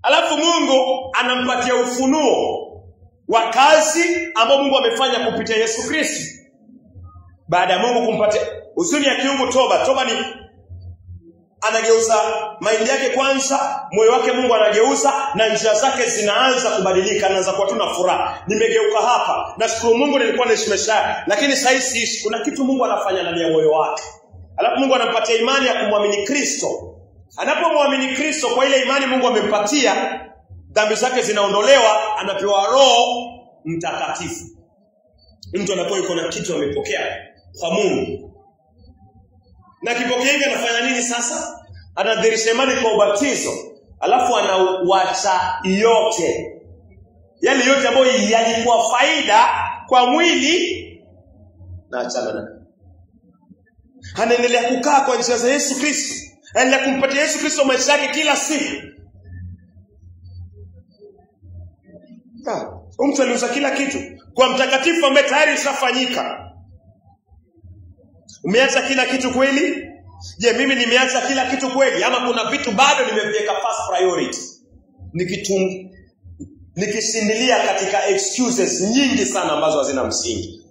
Alafu Mungu anampatia ufunuo wa kazi ambayo Mungu amefanya kupitia Yesu Kristo. Baada ya Mungu kumpatia huzuni ya kiungu toba ni anageuza maindi yake kwanza, moyo wake Mungu anageuza na njia zake zinaanza kubadilika, anaanza kuwa tu na furaha. Nimegeuka hapa. Nashukuru Mungu nilikuwa naishi maisha, lakini sasa siishi. Kuna kitu Mungu anafanya ndani ya moyo wake. Alafu Mungu anampatia imani ya kumwamini Kristo. Anapomwamini Kristo, kwa ile imani Mungu amempatia, dhambi zake zinaondolewa, anapewa Roho Mtakatifu. Mtu anapokuwa yuko na kitu amepokea kwa Mungu. Na kipokea hivi anafanya nini sasa? Anadhihirisha imani kwa ubatizo. Alafu anauacha yote. Yale yote ambayo yalikuwa faida kwa mwili na achana nayo. Anaendelea kukaa kwa njia za Yesu Kristo. Anaendelea kumpatia Yesu Kristo maisha yake kila siku. Mtu aliuza kila kitu kwa mtakatifu ambaye tayari ushafanyika. Umeacha kila kitu kweli? Je, mimi nimeacha kila kitu kweli ama kuna vitu bado nimeviweka first priority? Nikishindilia katika excuses nyingi sana ambazo hazina msingi.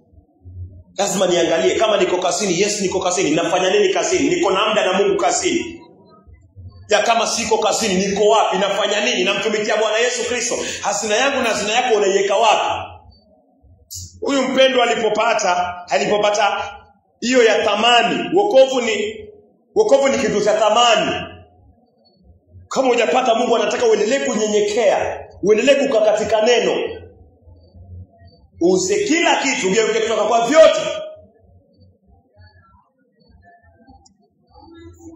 Lazima niangalie kama niko kazini, yes niko kazini, nafanya nini kazini? Niko na muda na Mungu kazini. Ya kama siko kazini, niko wapi? Nafanya nini? Namtumikia Bwana Yesu Kristo. Hazina yangu na hazina yako unaiweka wapi? Huyu mpendwa alipopata hiyo ya thamani, wokovu ni kitu cha thamani. Kama hujapata, Mungu anataka uendelee kunyenyekea, uendelee kukaa katika neno. Uze kila kitu, ugeuke kutoka kwa vyote.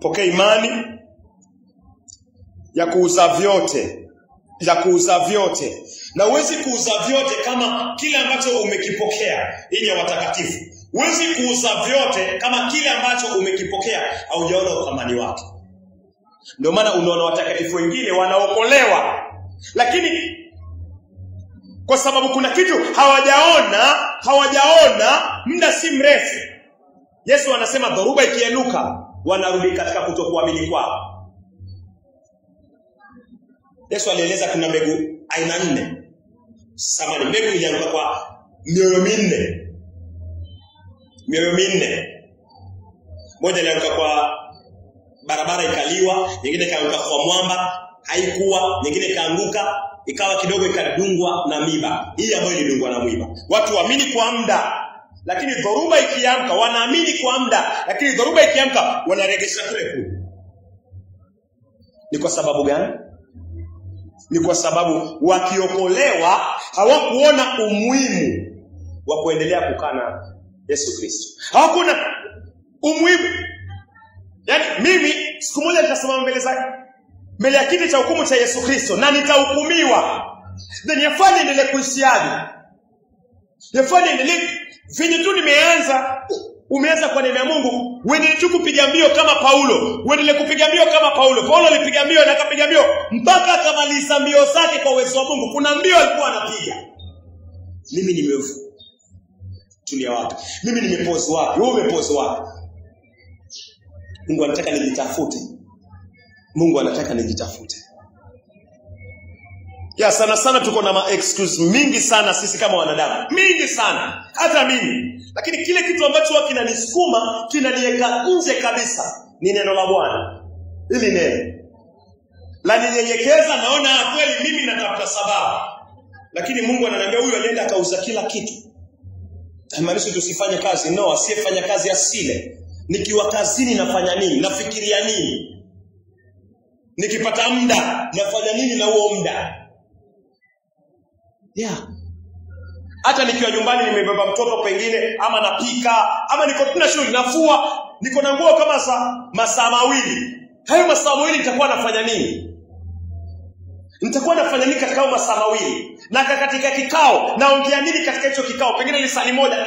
Pokea imani ya kuuza vyote. Na huwezi kuuza vyote kama kile ambacho umekipokea. Hii ni ya watakatifu. Huwezi kuuza vyote kama kile ambacho umekipokea haujaona uthamani wake. Ndio maana unaona watakatifu wengine wanaokolewa, lakini kwa sababu kuna kitu hawajaona muda si mrefu. Yesu anasema dhoruba ikienuka wanarudi katika kutokuamini kwao. Yesu alieleza kuna mbegu aina 4. Samani mbegu ilianguka kwa mioyo minne. Moja ilianguka kwa barabara ikaliwa, nyingine ikaanguka kwa mwamba, haikuwa, nyingine ikaanguka ikawa kidogo ikadungwa na miba. Hii ambayo ilidungwa na miba. Watu waamini kwa muda, lakini dhoruba ikiamka wanaamini kwa muda, lakini dhoruba ikiamka wanaregesha kule. Ni kwa sababu gani? Ni kwa sababu wakiokolewa hawakuona umuhimu wa kuendelea kukana Yesu Kristo. Hakuna umuhimu. Yaani mimi siku moja nitasimama mbele ya kiti cha hukumu cha Yesu Kristo na nitahukumiwa. Then yafanye endelee kuishiaje? Yafanye endelee vinyi tu umeanza kwa neema ya Mungu, uendelee tu kupiga mbio kama Paulo. Uendelee kupiga mbio kama Paulo. Paulo alipiga mbio na akapiga mbio mpaka akamaliza mbio zake kwa uwezo wa Mungu. Kuna mbio alikuwa anapiga. Mimi nimeofu. Tulia wapi? Mimi nimepozi wapi? Wewe umepozi wapi? Mungu anataka nijitafute. Ya sana tuko na excuse mingi sana sisi kama wanadamu. Mingi sana. Hata mimi. Lakini kile kitu ambacho kinanisukuma, kinaniweka nje kabisa ni neno la Bwana. Hili neno la ninyenyekeza, naona kweli mimi natafuta sababu. Lakini Mungu ananiambia huyu alienda akauza kila kitu. Haimaanishi tusifanye kazi. No, asiyefanya kazi asile. Nikiwa kazini nafanya nini? Nafikiria nini? Nikipata muda nafanya nini na huo muda? Hata nikiwa nyumbani nimebeba mtoto pengine, ama napika, ama niko tuna shughuli, nafua, niko na nguo kama masaa mawili. Hayo masaa mawili nitakuwa nafanya nini? Nitakuwa nafanya nini katika masaa mawili? Na katika kikao naongea nini katika hicho kikao? Pengine ni saa moja.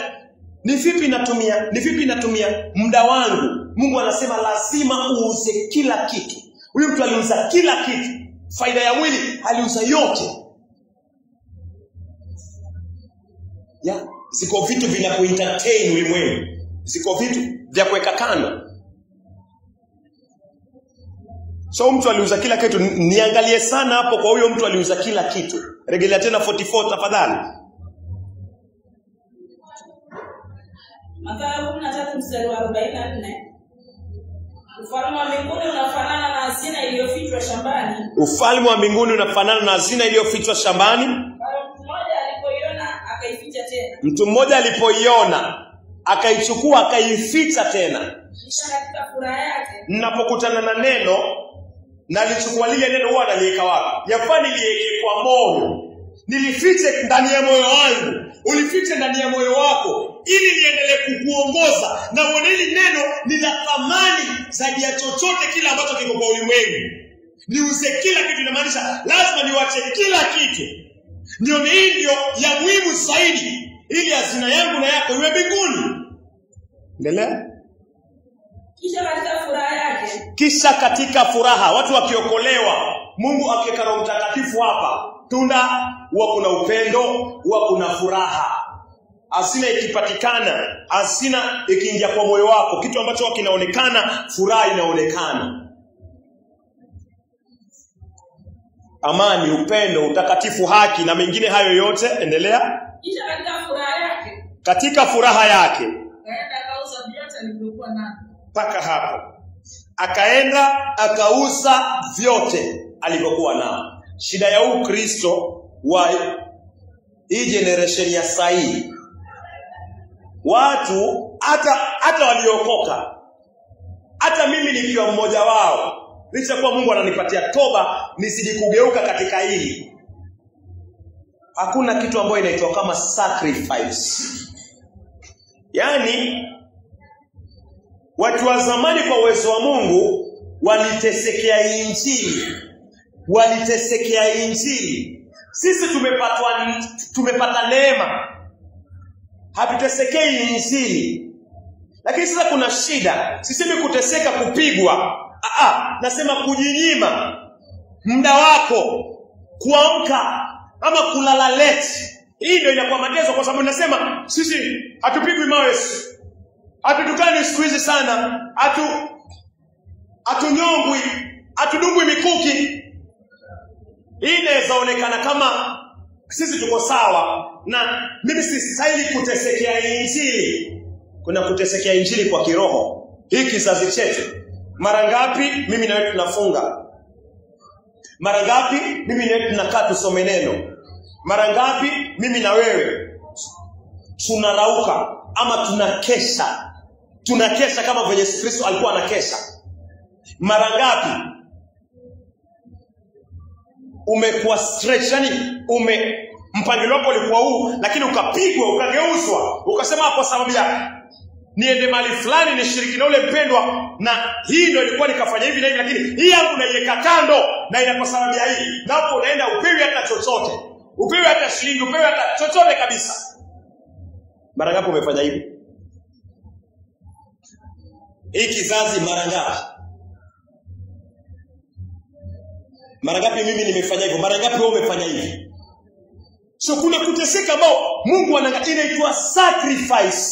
Ni vipi natumia muda wangu? Mungu anasema lazima uuze kila kitu. Huyu mtu aliuza kila kitu. Faida ya mwili aliuza yote. Ziko vitu vinakuentertain ulimwengu. Ziko vitu vya kuweka kando. So mtu aliuza kila kitu. Niangalie sana hapo kwa huyo mtu aliuza kila kitu. Rejelea tena 44 tafadhali. Mathayo 13 mstari wa 44. Ufalme wa mbinguni unafanana na hazina iliyofichwa shambani. Ufalme wa mbinguni unafanana na hazina iliyofichwa shambani. Mtu mmoja alipoiona akaificha tena. Mtu mmoja alipoiona akaichukua akaificha tena. Kisha katika furaha yake, ninapokutana na neno na alichukua lile neno huwa analiweka wapi? Yafaa niliweke kwa moyo. Nilifiche ndani ya moyo wangu. Ulifiche ndani ya moyo wako ili niendelee kukuongoza na uone hili neno ni la thamani zaidi ya chochote kile ambacho kiko kwa ulimwengu. Niuze kila kitu, inamaanisha lazima niwache kila kitu. Ndio hii ndio ya muhimu zaidi ili hazina yangu na yako iwe mbinguni. Endelea. Kisha katika furaha, watu wakiokolewa, Mungu akiweka Roho Mtakatifu hapa, tunda huwa kuna upendo, huwa kuna furaha. Hazina ikipatikana, hazina ikiingia kwa moyo wako, kitu ambacho kinaonekana, furaha inaonekana. Amani, upendo, utakatifu, haki na mengine hayo yote. Endelea. Kisha katika furaha yake, katika furaha yake akaenda akauza vyote alivyokuwa navyo. Paka hapo. Akaenda akauza vyote alivyokuwa nao. Shida ya Ukristo wa hii generation ya sahi, watu hata waliokoka, hata mimi nikiwa mmoja wao, licha kwa Mungu ananipatia toba nisije kugeuka katika hili. Hakuna kitu ambacho inaitwa kama sacrifice. Yaani watu wa zamani kwa uwezo wa Mungu walitesekea injili. Walitesekea injili. Sisi tumepata neema. Hatutesekei injili. Lakini sasa kuna shida. Sisemi kuteseka kupigwa. Nasema kujinyima muda wako, kuamka ama kulala late. Hii ndio inakuwa mateso, kwa sababu nasema sisi hatupigwi mawe. Hatutukani siku hizi sana. Hatunyongwi, hatudungwi mikuki. Hii inawezaonekana kama sisi tuko sawa, na mimi sistahili kutesekea injili. Kuna kutesekea injili kwa kiroho. Hii kizazi chetu, mara ngapi mimi na wewe tunafunga? Mara ngapi mimi na wewe tunakaa tusome neno? Mara ngapi mimi na wewe tunarauka ama tunakesha? Tunakesha kama vile Yesu Kristo alikuwa anakesha. Mara ngapi umekuwa stretch, yani mpangilio wako ulikuwa huu, lakini ukapigwa, ukageuzwa, ukasema kwa sababu ya niende mali fulani nishiriki na ule mpendwa, na hii ndio ilikuwa nikafanya hivi na hivi, lakini hii yangu naiweka kando na ina kwa sababu ya hii. Napo unaenda upewi hata chochote. Upewi hata shilingi, upewi hata chochote kabisa. Mara ngapi umefanya hivi? Hii kizazi mara ngapi? Mara ngapi mimi nimefanya hivyo? Mara ngapi wewe umefanya hivi? So kuna kuteseka ambao Mungu anaangalia, inaitwa sacrifice.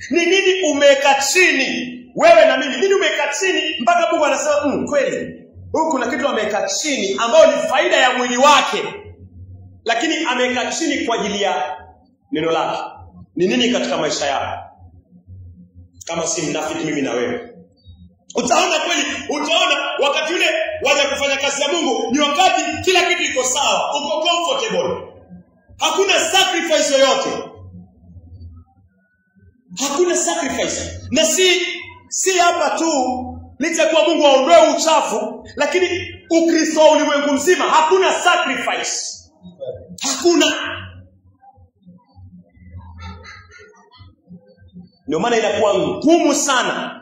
Ni nini umeweka chini wewe na mimi? Nini umeweka chini mpaka Mungu anasema kweli huyu kuna kitu ameweka chini ambao ni faida ya mwili wake, lakini ameweka chini kwa ajili ya neno lake. Ni nini katika maisha yako? Kama si mnafiki mimi na wewe, utaona kweli, utaona wakati ule waje kufanya kazi ya Mungu ni wakati kila kitu iko sawa, uko comfortable. Hakuna sacrifice yoyote. Hakuna sacrifice. Na si hapa tu, licha kwa Mungu aondoe uchafu, lakini Ukristo wa ulimwengu mzima hakuna sacrifice. Hakuna. Ndio maana inakuwa ngumu sana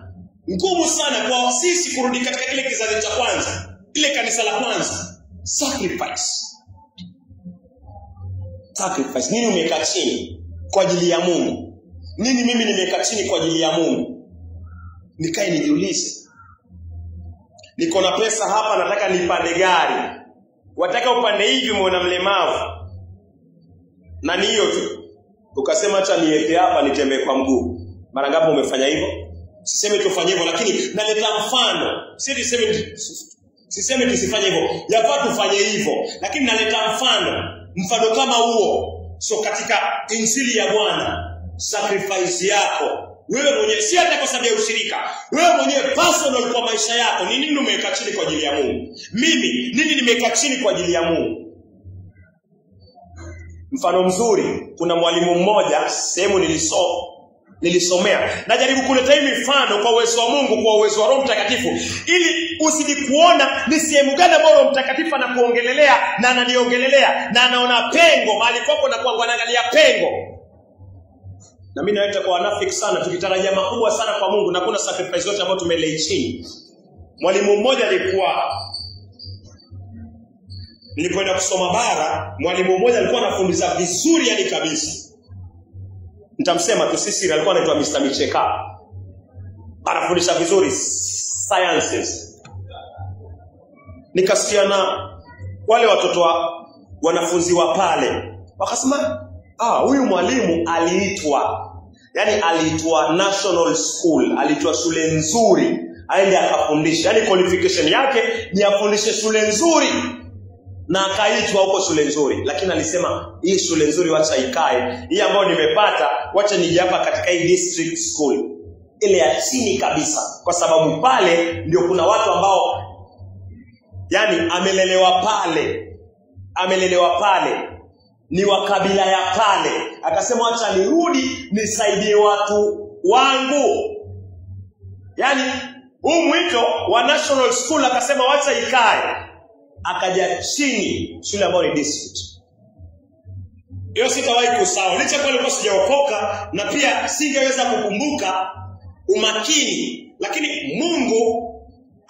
kwa sisi kurudi katika kile kizazi cha kwanza, ile kanisa la kwanza. Sacrifice. Nini umekaa chini kwa ajili ya Mungu? Nini mimi nimekaa chini kwa ajili ya Mungu? Nikae nijiulize. Niko na pesa hapa, nataka nipande gari. Wataka upande hivi, muona mlemavu. Na ni hiyo tu. Ukasema acha niweke hapa nitembee kwa mguu. Mara ngapi umefanya hivyo? Sisemi tufanye hivyo, lakini naleta mfano. Sisemi tusifanye hivyo. Yafaa tufanye hivyo, lakini naleta mfano kama huo. So katika injili ya Bwana, sacrifice yako wewe mwenyewe, si hata kwa sababu ya ushirika, wewe mwenyewe personal kwa maisha yako, ni nini umeweka chini kwa ajili ya Mungu? Mimi nini nimeweka chini kwa ajili ya Mungu? Mfano mzuri, kuna mwalimu mmoja sehemu nilisomea. Najaribu kuleta hii mifano kwa uwezo wa Mungu, kwa uwezo wa Roho Mtakatifu, ili usije kuona ni sehemu gani ambayo Roho Mtakatifu anakuongelelea na ananiongelelea na anaona pengo mahali kwako na kwangu anaangalia pengo. Na mimi naita kwa wanafiki sana, tukitarajia makubwa sana kwa Mungu na kuna sacrifice yote ambayo tumelei chini. Mwalimu mmoja nilipoenda kusoma bara, mwalimu mmoja alikuwa anafundisha vizuri yani kabisa. Nitamsema tu, sisi alikuwa anaitwa Mr. Micheka. Anafundisha vizuri sciences. Nikasikia na wale watoto wanafunzi wa pale wakasema, huyu mwalimu aliitwa National School, aliitwa shule nzuri, aende akafundisha. Yani qualification yake ni afundishe shule nzuri, na akaitwa huko shule nzuri. Lakini alisema hii shule nzuri wacha ikae, hii ambayo nimepata wacha nije hapa katika hii district school, ile ya chini kabisa, kwa sababu pale ndio kuna watu ambao yani amelelewa pale, ni wa kabila ya pale. Akasema wacha nirudi nisaidie watu wangu. Yani huu mwito wa National School akasema wacha ikae, akaja chini shule ambayo ni district. Hiyo sitawahi kusahau, licha kwa nilikuwa sijaokoka na pia singeweza kukumbuka umakini, lakini Mungu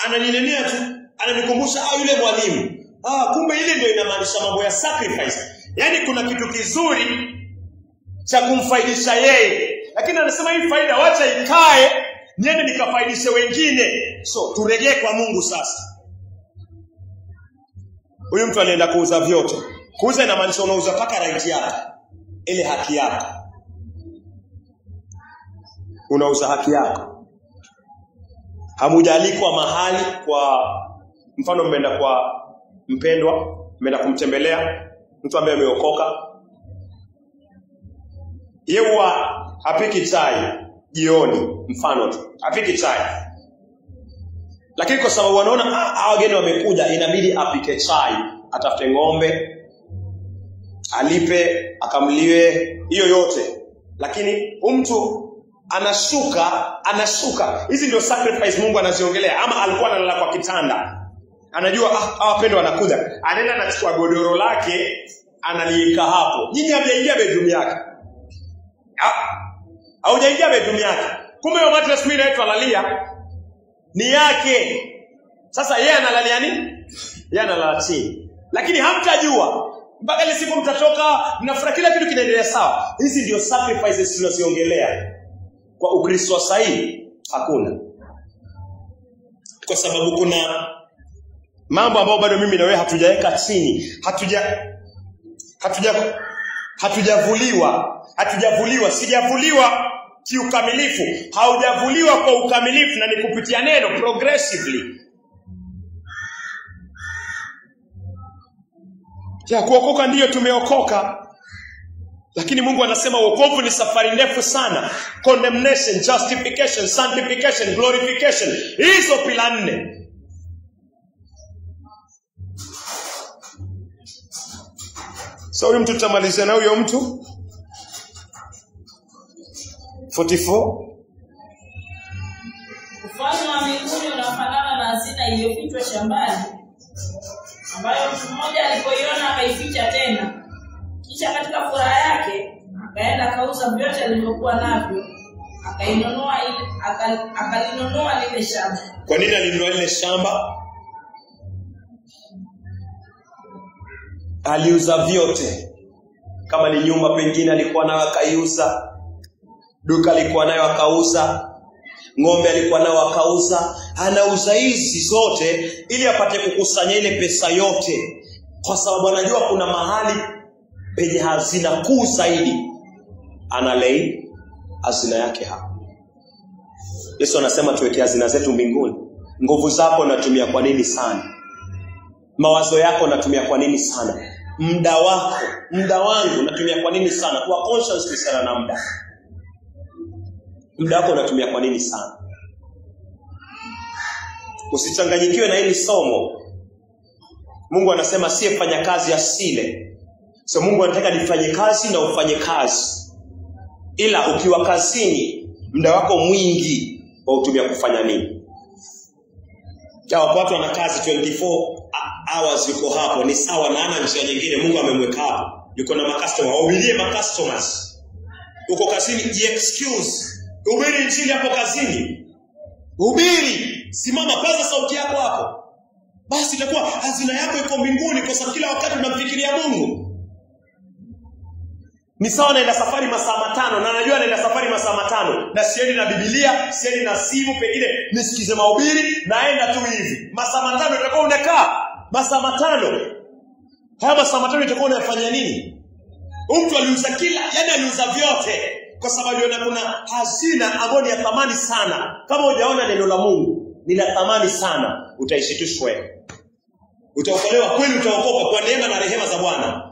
ananinenea tu, ananikumbusha yule mwalimu. Kumbe ile ndio inamaanisha mambo ya sacrifice. Yani kuna kitu kizuri cha kumfaidisha yeye, lakini anasema hii faida wacha ikae niende nikafaidishe wengine. So turejee kwa Mungu sasa. Huyu mtu alienda kuuza vyote. Kuuza inamaanisha unauza paka right yako, ile haki yako. Unauza haki yako. Hamujalikwa mahali, kwa mfano mmeenda kwa mpendwa, mmeenda kumtembelea mtu ambaye ameokoka. Yeye hapiki chai jioni, mfano tu, hapiki chai. Lakini kwa sababu wanaona hao wageni wamekuja, inabidi apike chai, atafute ng'ombe, alipe, akamliwe, hiyo yote. Lakini mtu anashuka. Hizi ndio sacrifice Mungu anaziongelea. Ama alikuwa analala kwa kitanda, anajua wapendwa wanakuja, anaenda anachukua godoro lake analiweka hapo. Nyinyi hamjaingia bedroom yake, haujaingia bedroom yake. Kumbe hiyo mattress mimi naitwa lalia ni yake. Sasa yeye analalia nini? Yeye analala chini. Lakini hamtajua mpaka ile siku mtatoka mnafurahi kila kitu kinaendelea sawa. Hizi ndio sacrifices tunaziongelea. Kwa Ukristo sahihi hakuna. Kwa sababu kuna mambo ambayo bado mimi na wewe hatujaweka chini. Hatujavuliwa, sijavuliwa kiukamilifu. Haujavuliwa kwa ukamilifu, na nikupitia neno progressively. Ya kuokoka ndiyo tumeokoka. Lakini Mungu anasema wokovu ni safari ndefu sana. Condemnation, justification, sanctification, glorification. Hizo pila 4. So huyu mtu tutamalizia na huyo mtu 44. Ufalme wa mbinguni unafanana na hazina iliyofichwa shambani, ambayo mtu mmoja alipoiona akaificha tena. Kisha katika furaha yake akaenda akauza vyote alivyokuwa navyo, akalinunua lile shamba. Kwa nini alinunua lile shamba? Aliuza vyote. Kama ni nyumba pengine alikuwa nayo akaiuza, duka alikuwa nayo akauza, ng'ombe alikuwa nayo akauza. Anauza hizi zote ili apate kukusanya ile pesa yote, kwa sababu anajua kuna mahali penye hazina kuu zaidi. Analei hazina yake hapa. Yesu anasema tuweke hazina zetu mbinguni. Nguvu zako unatumia kwa nini sana? Mawazo yako unatumia kwa nini sana? Muda wako, muda wangu unatumia kwa nini sana? Kuwa conscious sana na muda. Muda wako unatumia kwa nini sana? Usichanganyikiwe na hili somo. Mungu anasema asiyefanya kazi asile. So Mungu anataka nifanye kazi na ufanye kazi. Ila ukiwa kazini, muda wako mwingi wautumia kufanya nini? Kwa watu wana kazi 24 hours yuko hapo, ni sawa na ana njia nyingine Mungu amemweka hapo. Yuko na makastoma, wahubirie makastomers. Uko kazini, excuse. Hubiri injili hapo kazini. Hubiri, simama, paza sauti yako hapo. Basi itakuwa hazina yako iko mbinguni, kwa sababu kila wakati unamfikiria Mungu. Ni sawa naenda safari masaa 5, na najua naenda safari masaa 5 na siendi na Biblia, siendi na simu, pengine nisikize mahubiri, naenda tu hivi. Masaa 5 utakuwa unakaa masaa 5. Haya masaa 5 utakuwa unafanya nini? Mtu aliuza kila, yani aliuza vyote, kwa sababu yona kuna hazina ambayo ni ya thamani sana. Kama hujaona neno la Mungu ni la thamani sana, utaishi tu shwe. Utaokolewa kweli, utaokoka kwa neema na rehema za Bwana.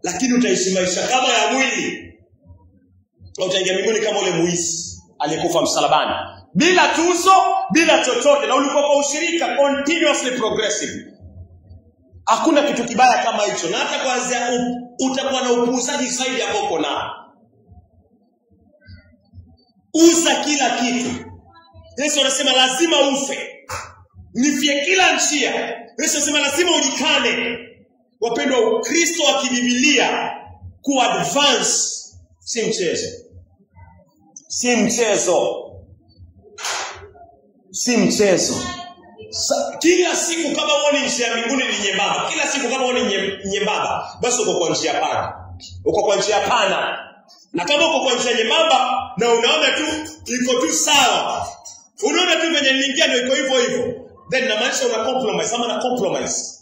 Lakini utaishi maisha kama ya mwili. Utaingia mbinguni kama ule muizi aliyekufa msalabani, bila tuzo, bila chochote, na ulikuwa kwa ushirika continuously progressive. Hakuna kitu kibaya kama hicho, na hata kwanza utakuwa na upuuzaji zaidi ya boko na. Uza kila kitu. Yesu anasema lazima ufe. Nifie kila njia. Yesu anasema lazima ujikane. Wapendwa, Ukristo wa kibibilia kuadvance si mchezo. Si mchezo. Si mchezo. Kila siku kama uone njia ya mbinguni ni nyembamba, kila siku kama uone nyembamba, basi uko kwa njia pana. Uko kwa njia pana. Na kama uko kwa njia nyembamba na unaona tu iko tu sawa, unaona tu venye niliingia ndio iko hivyo hivyo, then na maisha una compromise, ama na compromise.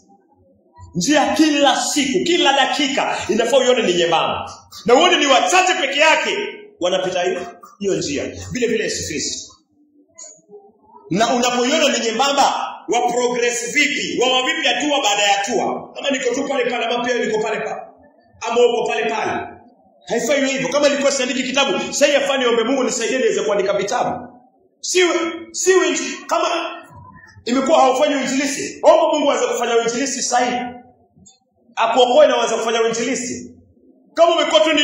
Njia kila siku, kila dakika inafaa uone ni nyembamba. Na uone ni wachache peke yake wanapita hiyo njia. Vile vile Yesu Kristo. Na unapoiona ni nyembamba, wa progress vipi? Wa vipi hatua baada ya hatua? Kama niko tu pale pale, ama pia niko pale pale, ama uko pale pale. Haifai hivyo. Kama nilikuwa siandiki kitabu, sasa yafanye ombe Mungu nisaidie niweze kuandika vitabu. Siwe kama imekuwa haufanyi uinjilisti, omba Mungu aweze kufanya uinjilisti sahihi. Akuokoe na aweze kufanya uinjilisti. Kama umekuwa tu ni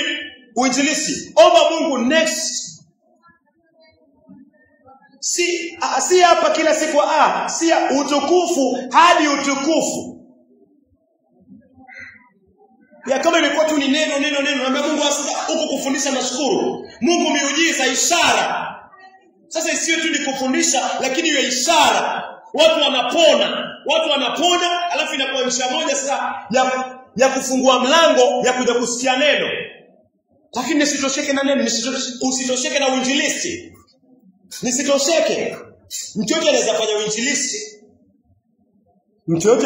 uinjilisti, omba Mungu next. Si hapa kila siku, si utukufu hadi utukufu. Ya kama imekuwa tu ni neno, naambia Mungu asante huko kufundisha, nashukuru. Mungu miujiza, ishara. Sasa isiwe tu ni kufundisha, lakini iwe ishara. Watu wanapona, alafu inakuwa njia moja sasa ya kufungua mlango ya kuja kusikia neno. Lakini nisitosheke na neno, usitosheke na uinjilisti. Nisitosheke. Mtu yote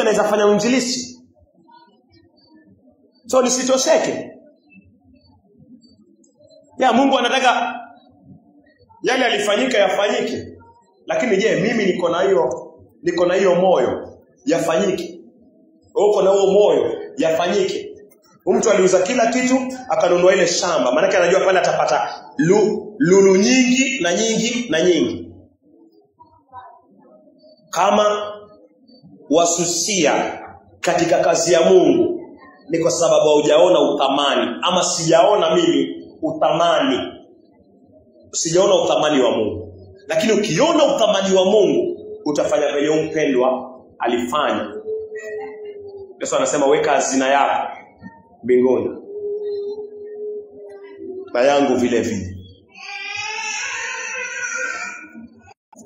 anaweza fanya uinjilisti. So nisitosheke. Ya Mungu anataka yale alifanyika yafanyike. Lakini je, mimi niko na hiyo moyo yafanyike? Uko na huo moyo yafanyike? Mtu aliuza kila kitu akanunua ile shamba, maana yake anajua pale atapata lulu nyingi na nyingi na nyingi. Kama wasusia katika kazi ya Mungu ni kwa sababu hujaona uthamani, ama sijaona mimi uthamani. Sijaona uthamani wa Mungu. Lakini ukiona uthamani wa Mungu utafanya vile mpendwa alifanya. Yesu anasema weka hazina yako mbinguni, na yangu vile vile.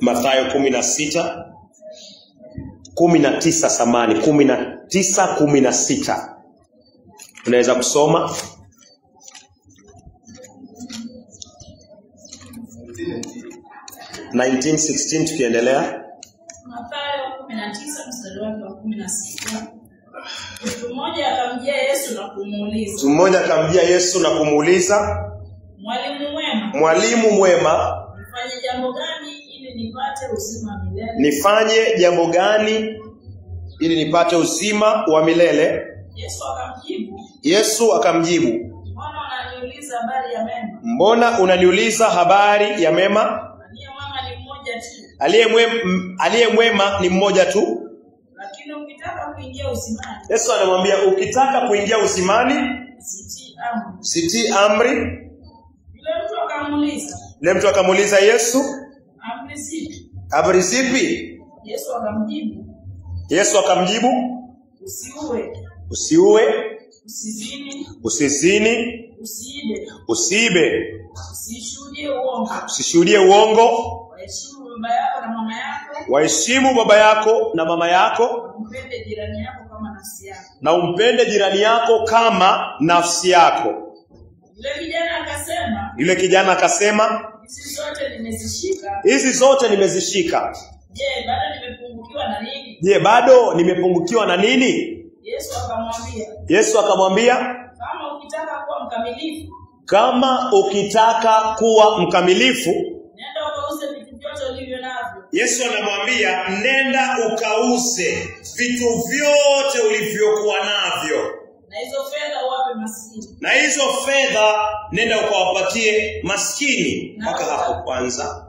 Mathayo 19:16. Unaweza kusoma. (19:16) tukiendelea. Mathayo 19:16. Mtu mmoja akamjia Yesu na kumuuliza, Mwalimu mwema, nifanye jambo gani ili nipate uzima wa milele? Yesu akamjibu, Mbona unaniuliza habari ya mema? Aliye mwema ni mmoja tu. Lakini ukitaka kuingia uzimani. Yesu anamwambia ukitaka kuingia uzimani, sitii amri. Yule mtu akamuuliza Yesu, amri zipi? Yesu akamjibu, usiue, usizini, usiibe, usishuhudie uongo, waheshimu baba yako na mama yako, na umpende jirani yako kama nafsi yako. Yule kijana akasema, hizi zote nimezishika. Je, bado nimepungukiwa na nini? Yesu akamwambia, kama ukitaka kuwa mkamilifu, Yesu anamwambia nenda ukauze vitu vyote ulivyokuwa navyo, na hizo fedha nenda ukawapatie maskini. Mpaka hapo kwanza,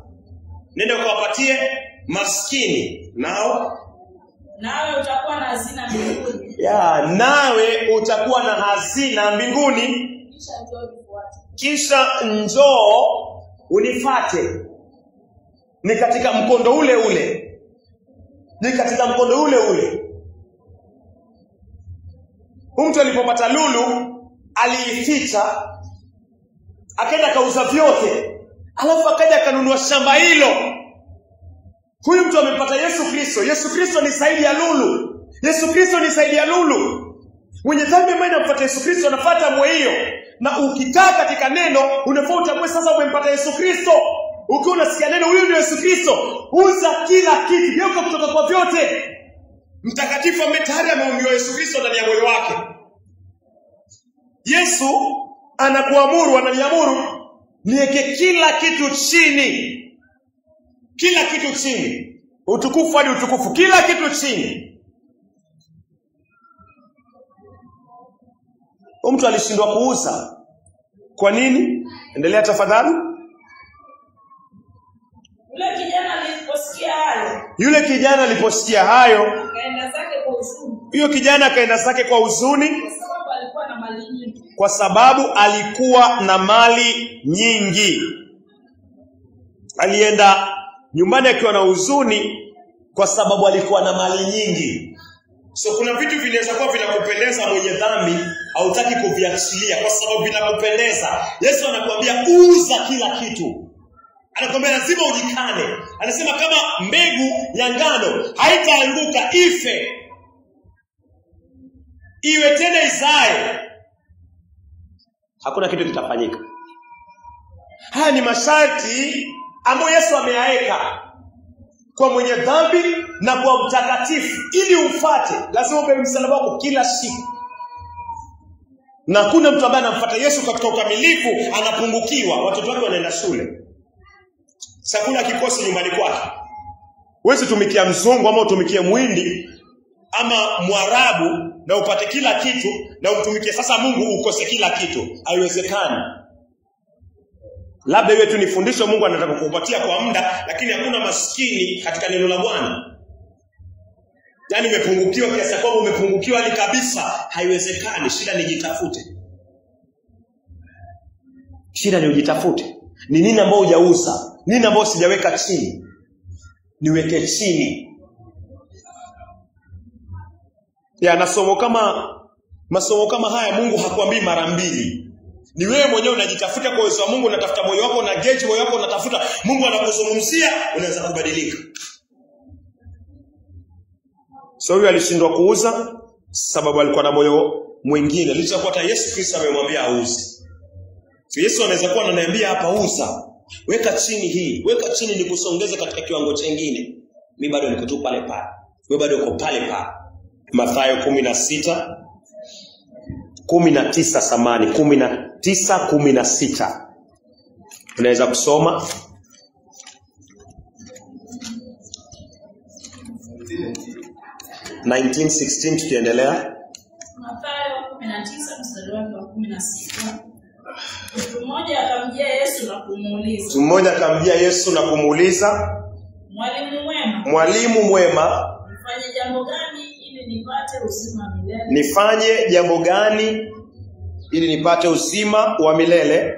nenda ukawapatie maskini, nawe utakuwa na hazina mbinguni. Nawe utakuwa na hazina mbinguni. Kisha njoo unifuate. Ni katika mkondo ule ule. Mtu alipopata lulu aliificha, akaenda kauza vyote, alafu akaja akanunua shamba hilo. Huyu mtu amepata Yesu Kristo. Yesu Kristo ni zaidi ya lulu. Mwenye dhambi ambaye anampata Yesu Kristo anafuata mwe hiyo. Na ukikaa katika neno unafaa utambue sasa umempata Yesu Kristo. Ukiwa unasikia neno huyu ndio Yesu Kristo, uza kila kitu, geuka kutoka kwa vyote. Mtakatifu tayari ameumbiwa Yesu Kristo ndani ya moyo wake. Yesu ananiamuru niweke kila kitu chini. Utukufu hadi utukufu, kila kitu chini. Mtu alishindwa kuuza. Kwa nini? Endelea tafadhali. Yule kijana aliposikia hayo, huyo kijana akaenda zake kwa huzuni, kwa sababu alikuwa na mali nyingi. Alienda nyumbani akiwa na huzuni kwa sababu alikuwa na mali nyingi. So kuna vitu vinaweza kuwa vinakupendeza mwenye dhambi, hautaki kuviachilia kwa sababu vinakupendeza. Yesu anakuambia uza kila kitu. Anakuambia lazima ujikane. Anasema kama mbegu ya ngano haitaanguka ife, iwe tena izae, hakuna kitu kitafanyika. Haya ni masharti ambayo Yesu ameyaweka kwa mwenye dhambi na kwa mtakatifu. Ili umfuate, lazima ubebe msalaba wako kila siku. Na hakuna mtu ambaye anamfuata Yesu katika ukamilifu anapungukiwa. Watoto wake wanaenda shule, hakuna kikosi nyumbani kwake. Wewe tumikia mzungu ama utumikie Muhindi ama Mwarabu na upate kila kitu, na utumikie sasa Mungu ukose kila kitu. Haiwezekani. Labda iwe tu ni fundisho Mungu anataka kukupatia kwa muda, lakini hakuna maskini katika neno la Bwana. Yaani umepungukiwa kiasi kwamba umepungukiwa hali kabisa, haiwezekani. Shida ni ujitafute. Ni nini ambao hujauza? Nini ambao sijaweka chini? Niweke chini. Masomo kama haya Mungu hakuambii mara mbili. Ni wewe mwenyewe unajitafuta kwa uwezo wa Mungu, unatafuta moyo wako, na gauge moyo wako, unatafuta Mungu anakuzungumzia, unaweza kubadilika. So huyu alishindwa kuuza sababu alikuwa na moyo mwingine, licha kwa hata Yesu Kristo amemwambia auze. So Yesu anaweza kuwa ananiambia hapa, uza, weka chini hii, weka chini nikusongeze katika kiwango kingine. Mimi bado niko tu pale pale. Wewe bado uko pale pale. Mathayo 19:16. Unaweza kusoma. (19:16) tukiendelea. Mathayo 19:16. Mtu mmoja akamjia Yesu na kumuuliza. Mwalimu mwema, nifanye jambo gani ili nipate uzima wa milele?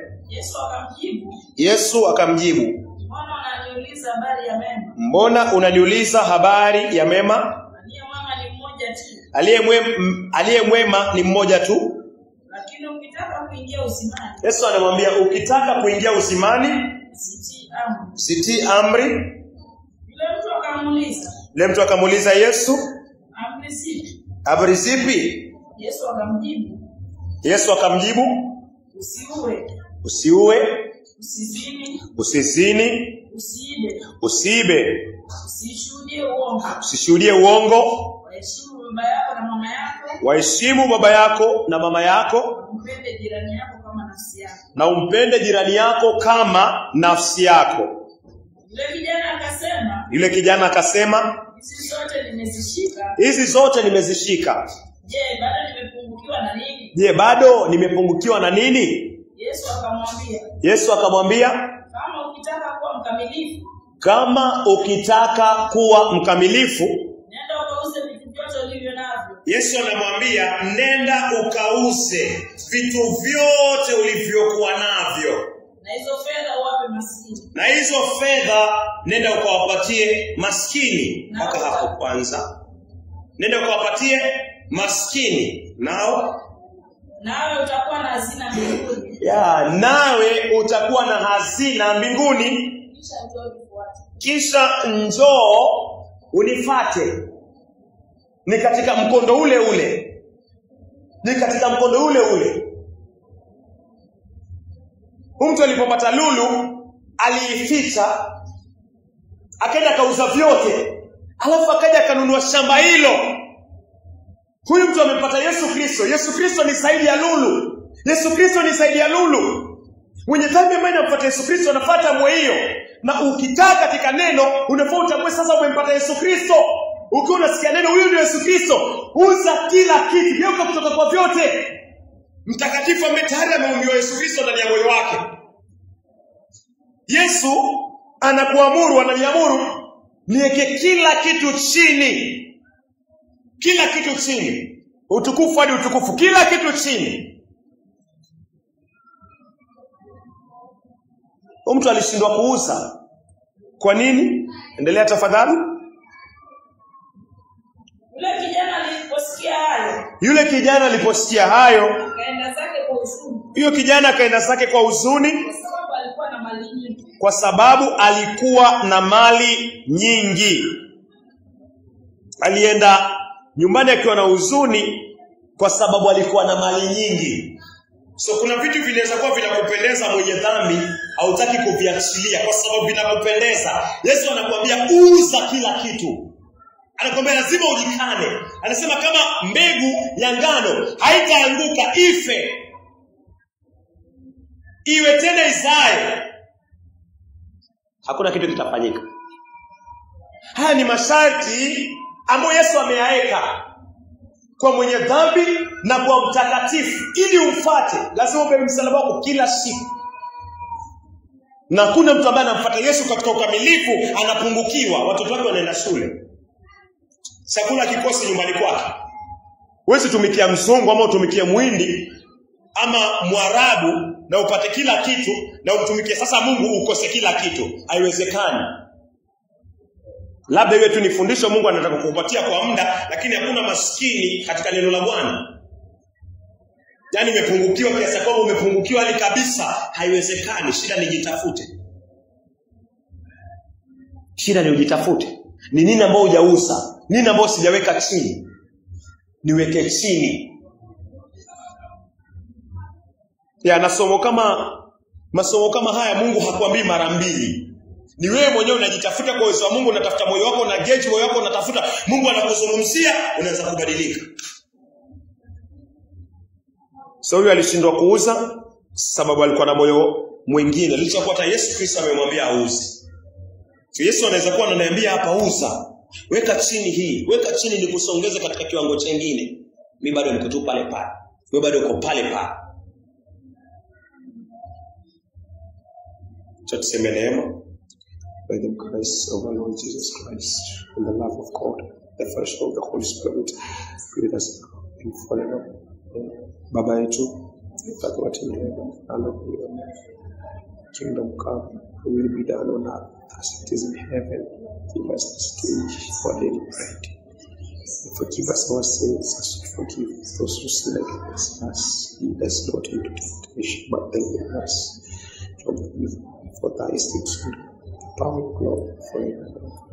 Yesu akamjibu. Mbona unaniuliza habari ya mema? Aliye mwema ni mmoja tu. Lakini ukitaka kuingia uzimani. Yesu anamwambia ukitaka kuingia uzimani, sitii amri. Yule mtu akamuuliza Yesu, amri zipi? Yesu akamjibu, usiue, usizini, usiibe, usishuhudie uongo, waheshimu baba yako na mama yako, na umpende jirani yako kama nafsi yako. Yule kijana akasema, hizi zote nimezishika. Je, bado nimepungukiwa na nini? Yesu akamwambia, kama ukitaka kuwa mkamilifu, Yesu anamwambia nenda ukauze vitu vyote ulivyokuwa navyo, na hizo fedha nenda ukawapatie maskini. Mpaka hapo kwanza. Nenda ukawapatie maskini, nawe utakuwa na hazina mbinguni. Nawe utakuwa na hazina mbinguni. Kisha njoo unifuate. Ni katika mkondo ule ule. Mtu alipopata lulu aliificha, akaenda akauza vyote, alafu akaja akanunua shamba hilo. Huyu mtu amepata Yesu Kristo. Yesu Kristo ni zaidi ya lulu. Mwenye dhambi ambaye anampata Yesu Kristo anafuata mwe hiyo. Na ukikaa katika neno unafaa utambue sasa umempata Yesu Kristo. Ukiwa unasikia neno huyu ni Yesu Kristo, uza kila kitu, geuka kutoka kwa vyote. Mtakatifu ambaye tayari ameumbiwa Yesu Kristo ndani ya moyo wake. Yesu ananiamuru niweke kila kitu chini. Kila kitu chini. Utukufu hadi utukufu, kila kitu chini. Mtu alishindwa kuuza. Kwa nini? Endelea tafadhali. Yule kijana aliposikia hayo, huyo kijana akaenda zake kwa huzuni, kwa sababu alikuwa na mali nyingi. Alienda nyumbani akiwa na huzuni kwa sababu alikuwa na mali nyingi. So kuna vitu vinaweza kuwa vinakupendeza mwenye dhambi, hautaki kuviachilia kwa sababu vinakupendeza. Yesu anakuambia uza kila kitu. Anakuambia lazima ujikane. Anasema kama mbegu ya ngano haitaanguka ife, iwe tena izae, hakuna kitu kitafanyika. Haya ni masharti ambayo Yesu ameyaweka kwa mwenye dhambi na kwa mtakatifu. Ili umfuate, lazima ubebe msalaba wako kila siku. Na kuna mtu ambaye anamfuata Yesu katika ukamilifu anapungukiwa. Watoto wake wanaenda shule, chakula kikosi nyumbani kwake. Huwezi tumikia mzungu ama utumikie Muhindi ama Mwarabu na upate kila kitu, na umtumikie sasa Mungu ukose kila kitu. Haiwezekani. Labda iwe tu ni fundisho Mungu anataka kukupatia kwa muda, lakini hakuna maskini katika neno la Bwana. Yaani umepungukiwa kiasi kwamba umepungukiwa hali kabisa, haiwezekani. Shida ni jitafute. Shida ni ujitafute. Ni nini ambao hujauza? Nini ambao sijaweka chini? Niweke chini. Ya masomo kama haya Mungu hakuambii mara mbili. Ni wewe mwenyewe unajitafuta kwa uwezo wa Mungu, unatafuta moyo wako, na gauge moyo wako, unatafuta Mungu anakuzungumzia, unaanza kubadilika. Sauli alishindwa kuuza sababu alikuwa na moyo mwingine. Licha kwa hata Yesu Kristo amemwambia auze. So Yesu anaweza kuwa ananiambia hapa uza. Weka chini hii, weka chini nikusongeze katika kiwango kingine. Mimi bado niko tu pale pale. Wewe bado uko pale pale. Tuseme neema. By the grace of our Lord Jesus Christ and the love of God, the fellowship of the Holy Spirit, be with us now and forever. Baba yetu, kingdom come, will be done on earth as it is in heaven. Give us this day for daily bread. And forgive us our sins as we forgive those who sin against us. Lead us not into temptation, but deliver us from evil. For thy is the kingdom, power, and glory forever.